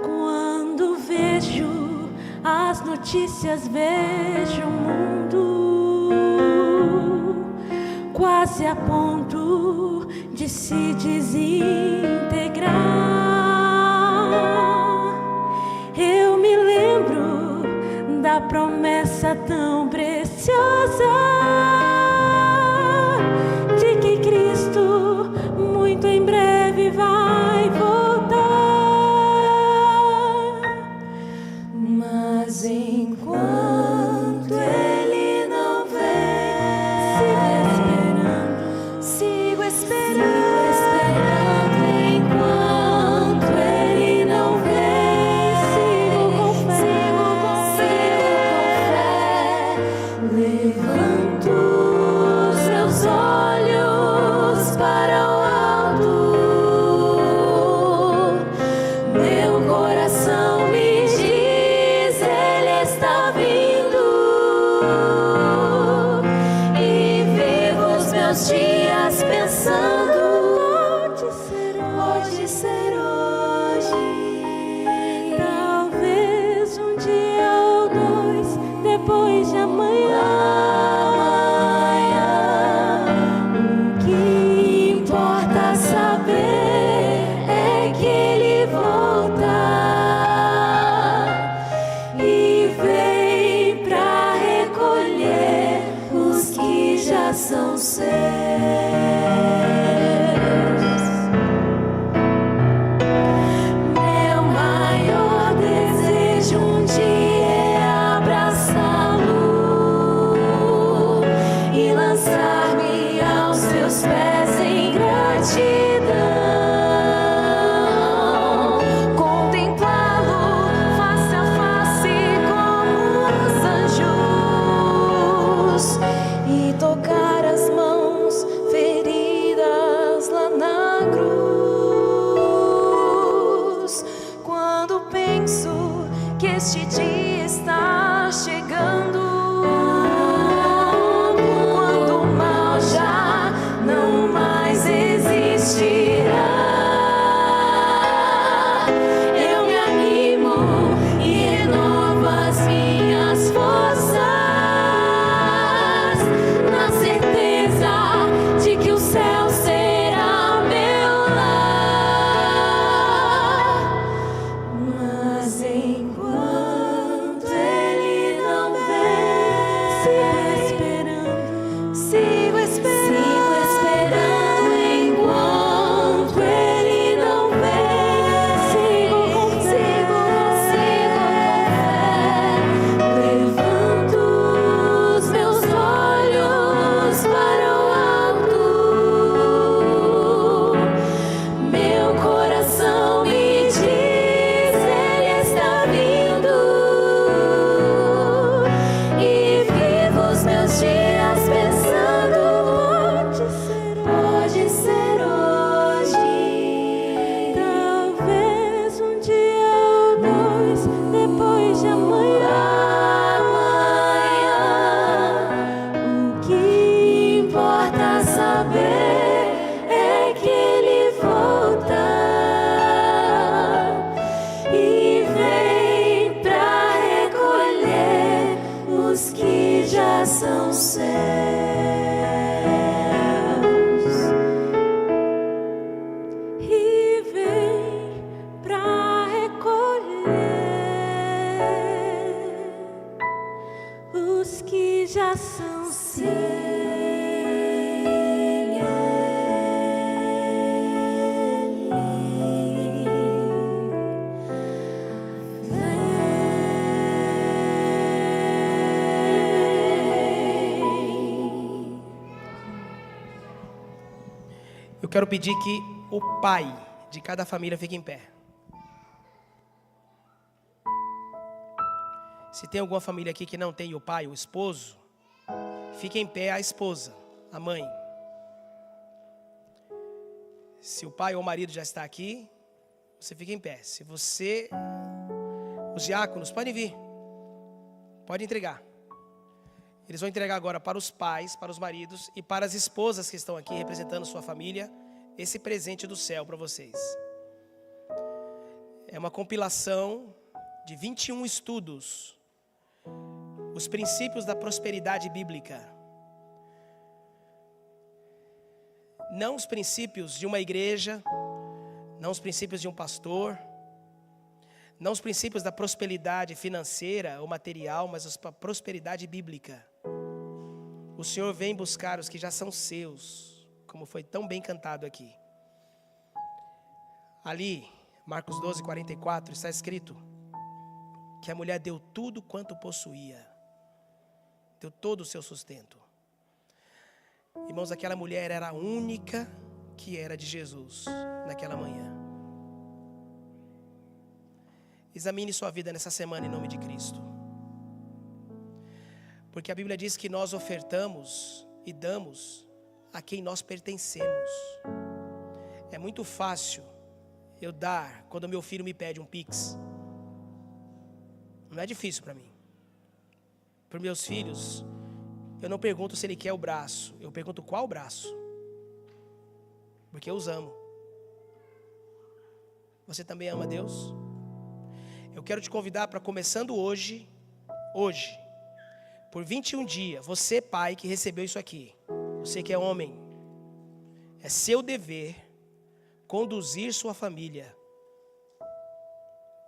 Quando vejo as notícias, vejo o mundo quase a ponto de se desintegrar. Eu me lembro da promessa tão preciosa de que Cristo muito em breve vai voltar. Mas enquanto Ele não vem, sigo esperando. Enquanto Ele não vem, sigo com fé. resistirá. Eu me animo e renovo as minhas forças, na certeza de que o céu será meu lar. Mas enquanto Ele não vem, sigo esperando enquanto Ele não vem, sigo com fé, levanto os meus olhos para o alto, meu coração me diz, Ele está vindo, e vivo os meus dias pensando, pode ser hoje, talvez um dia ou dois, depois de amanhã. O que importa saber é que Ele volta e vem pra recolher os que já são seus. E vem pra recolher os que já são seus. Eu quero pedir que o pai de cada família fique em pé. Se tem alguma família aqui que não tem o pai, o esposo, fique em pé a esposa, a mãe. Se o pai ou o marido já está aqui, você fica em pé. Se você, os diáconos, podem vir. Pode entregar. Eles vão entregar agora para os pais, para os maridos e para as esposas que estão aqui representando sua família, esse presente do céu para vocês. É uma compilação de 21 estudos, os princípios da prosperidade bíblica. Não os princípios de uma igreja, não os princípios de um pastor, não os princípios da prosperidade financeira ou material, mas a prosperidade bíblica. O Senhor vem buscar os que já são seus, como foi tão bem cantado aqui. Ali, Marcos 12, 44, está escrito que a mulher deu tudo quanto possuía, deu todo o seu sustento. Irmãos, aquela mulher era a única que era de Jesus naquela manhã. Examine sua vida nessa semana em nome de Cristo. Porque a Bíblia diz que nós ofertamos e damos a quem nós pertencemos. É muito fácil eu dar quando meu filho me pede um Pix. Não é difícil para mim. Para meus filhos, eu não pergunto se ele quer o braço, eu pergunto qual braço. Porque eu os amo. Você também ama Deus? Eu quero te convidar para, começando hoje, por 21 dias, você pai que recebeu isso aqui, você que é homem, é seu dever conduzir sua família.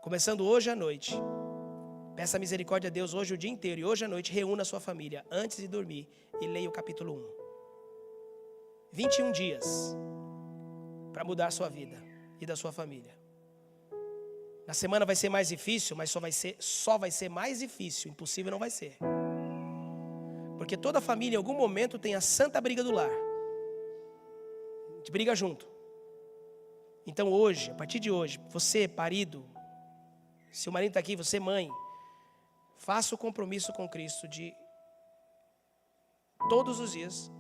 Começando hoje à noite, peça misericórdia a Deus hoje o dia inteiro, e hoje à noite reúna a sua família antes de dormir e leia o capítulo 1. 21 dias para mudar a sua vida e da sua família. Na semana vai ser mais difícil, mas só vai ser mais difícil, impossível não vai ser. Porque toda família em algum momento tem a santa briga do lar. A gente briga junto. Então hoje, a partir de hoje, você marido, se o marido está aqui, você mãe, faça o compromisso com Cristo de todos os dias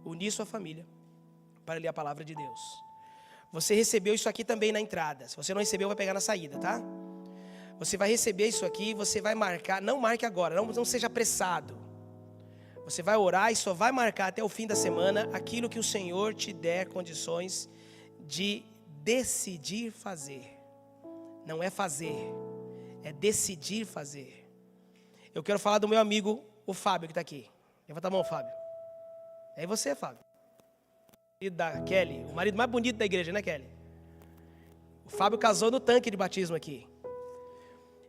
unir sua família para ler a palavra de Deus. Você recebeu isso aqui também na entrada. Se você não recebeu, vai pegar na saída, tá? Você vai receber isso aqui, você vai marcar. Não marque agora, não seja apressado. Você vai orar e só vai marcar até o fim da semana aquilo que o Senhor te der condições de decidir fazer. Não é fazer, é decidir fazer. Eu quero falar do meu amigo, o Fábio, que está aqui. Levanta a mão, Fábio. É você, Fábio. Marido da Kelly, o marido mais bonito da igreja, né, Kelly? O Fábio casou no tanque de batismo aqui.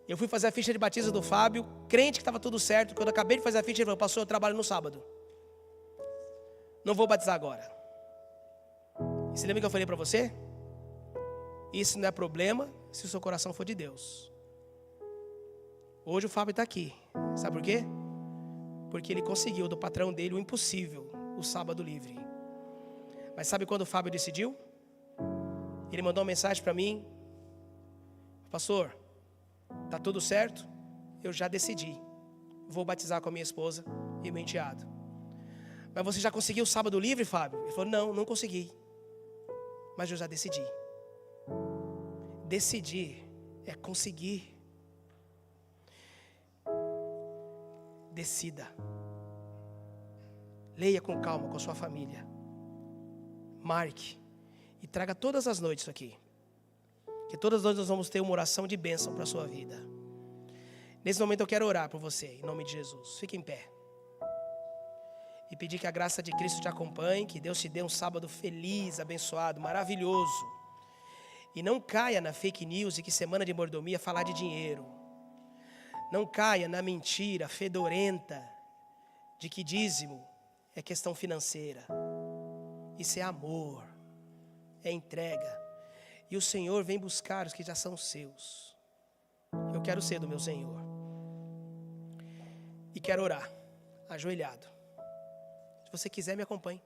Eu fui fazer a ficha de batismo do Fábio, crente que estava tudo certo. Quando eu acabei de fazer a ficha, ele falou: pastor, eu trabalho no sábado. Não vou batizar agora. E você lembra que eu falei para você? Isso não é problema se o seu coração for de Deus. Hoje o Fábio está aqui. Sabe por quê? Porque ele conseguiu do patrão dele o impossível, o sábado livre. Mas sabe quando o Fábio decidiu? Ele mandou uma mensagem para mim: pastor, está tudo certo? Eu já decidi. Vou batizar com a minha esposa e meu enteado. Mas você já conseguiu o sábado livre, Fábio? Ele falou: não consegui. Mas eu já decidi. Decidir é conseguir. Decida. Leia com calma com a sua família. Marque. E traga todas as noites isso aqui. Que todas as noites nós vamos ter uma oração de bênção para a sua vida. Nesse momento eu quero orar por você, em nome de Jesus. Fique em pé. E pedir que a graça de Cristo te acompanhe. Que Deus te dê um sábado feliz, abençoado, maravilhoso. E não caia na fake news e que semana de mordomia falar de dinheiro. Não caia na mentira fedorenta de que dízimo é questão financeira. Isso é amor, é entrega. E o Senhor vem buscar os que já são seus. Eu quero ser do meu Senhor. E quero orar, ajoelhado. Se você quiser, me acompanhe.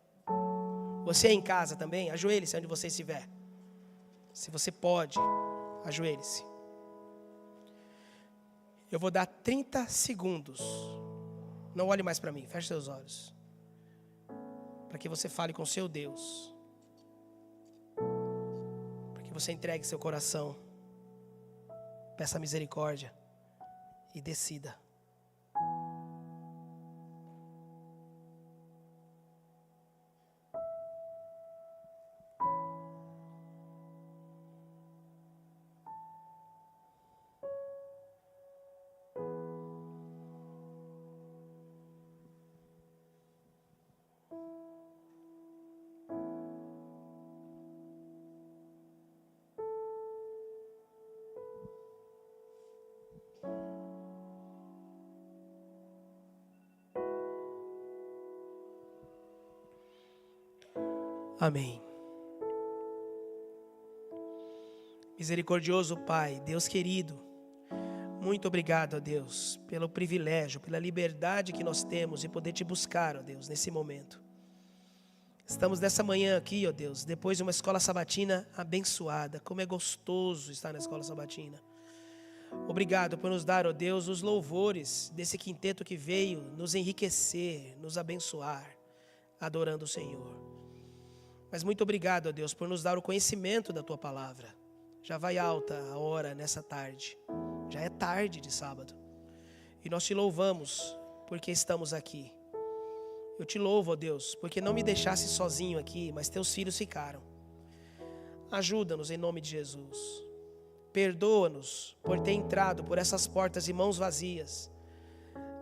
Você em casa também, ajoelhe-se onde você estiver. Se você pode, ajoelhe-se. Eu vou dar 30 segundos. Não olhe mais para mim, feche seus olhos. Para que você fale com seu Deus. Para que você entregue seu coração. Peça misericórdia. E decida. Amém. Misericordioso Pai, Deus querido, muito obrigado, ó Deus, pelo privilégio, pela liberdade que nós temos de poder te buscar, ó Deus, nesse momento. Estamos nessa manhã aqui, ó Deus, depois de uma escola sabatina abençoada. Como é gostoso estar na escola sabatina. Obrigado por nos dar, ó Deus, os louvores desse quinteto que veio nos enriquecer, nos abençoar, adorando o Senhor. Mas muito obrigado, ó Deus, por nos dar o conhecimento da Tua palavra. Já vai alta a hora nessa tarde. Já é tarde de sábado. E nós te louvamos porque estamos aqui. Eu te louvo, ó Deus, porque não me deixasse sozinho aqui, mas Teus filhos ficaram. Ajuda-nos em nome de Jesus. Perdoa-nos por ter entrado por essas portas de mãos vazias.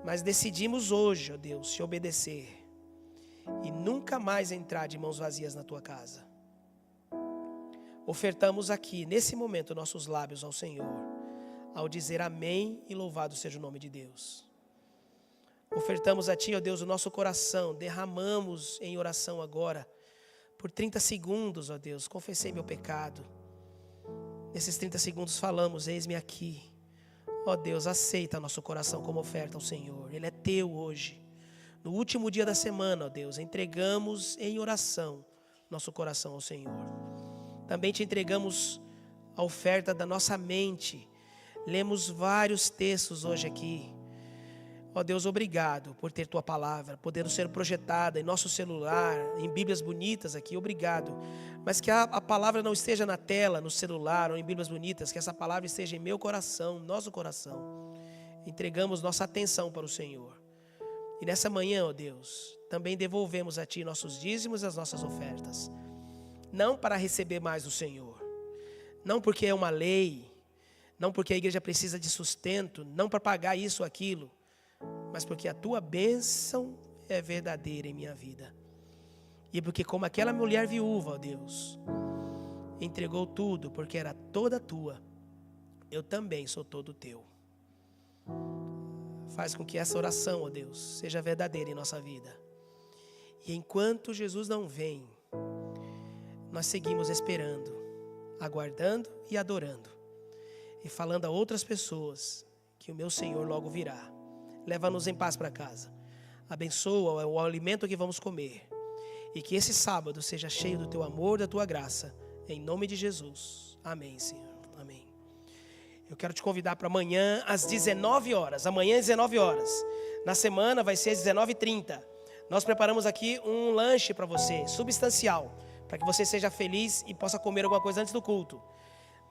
Mas decidimos hoje, ó Deus, te obedecer. E nunca mais entrar de mãos vazias na Tua casa. Ofertamos aqui, nesse momento, nossos lábios ao Senhor, ao dizer amém e louvado seja o nome de Deus. Ofertamos a Ti, ó Deus, o nosso coração, derramamos em oração agora, por 30 segundos, ó Deus, confessei meu pecado. Nesses 30 segundos falamos, eis-me aqui. Ó Deus, aceita nosso coração como oferta ao Senhor, Ele é Teu hoje. No último dia da semana, ó Deus, entregamos em oração nosso coração ao Senhor. Também Te entregamos a oferta da nossa mente. Lemos vários textos hoje aqui. Ó Deus, obrigado por ter Tua palavra, podendo ser projetada em nosso celular, em Bíblias bonitas aqui, obrigado. Mas que a palavra não esteja na tela, no celular ou em Bíblias bonitas, que essa palavra esteja em meu coração, nosso coração. Entregamos nossa atenção para o Senhor. E nessa manhã, ó Deus, também devolvemos a Ti nossos dízimos e as nossas ofertas. não para receber mais do Senhor, não porque é uma lei, não porque a igreja precisa de sustento, não para pagar isso ou aquilo, mas porque a tua bênção é verdadeira em minha vida. E porque como aquela mulher viúva, ó Deus, entregou tudo porque era toda tua, eu também sou todo teu. Faz com que essa oração, ó Deus, seja verdadeira em nossa vida. E enquanto Jesus não vem, nós seguimos esperando, aguardando e adorando. E falando a outras pessoas que o meu Senhor logo virá. Leva-nos em paz para casa. Abençoa o alimento que vamos comer. E que esse sábado seja cheio do teu amor, da tua graça. Em nome de Jesus. Amém, Senhor. Amém. Eu quero te convidar para amanhã às 19 horas. Amanhã às 19 horas. Na semana vai ser às 19h30. Nós preparamos aqui um lanche para você, substancial, para que você seja feliz e possa comer alguma coisa antes do culto.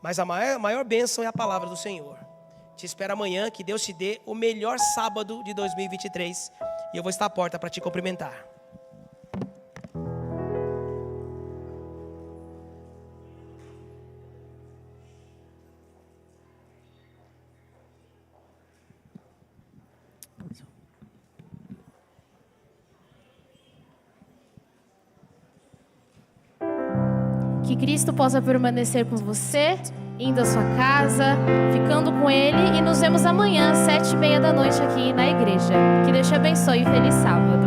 Mas a maior bênção é a palavra do Senhor. Te espero amanhã, que Deus te dê o melhor sábado de 2023. E eu vou estar à porta para te cumprimentar. Que Cristo possa permanecer com você, indo à sua casa, ficando com Ele, e nos vemos amanhã às 7h30 da noite aqui na igreja. Que Deus te abençoe e feliz sábado.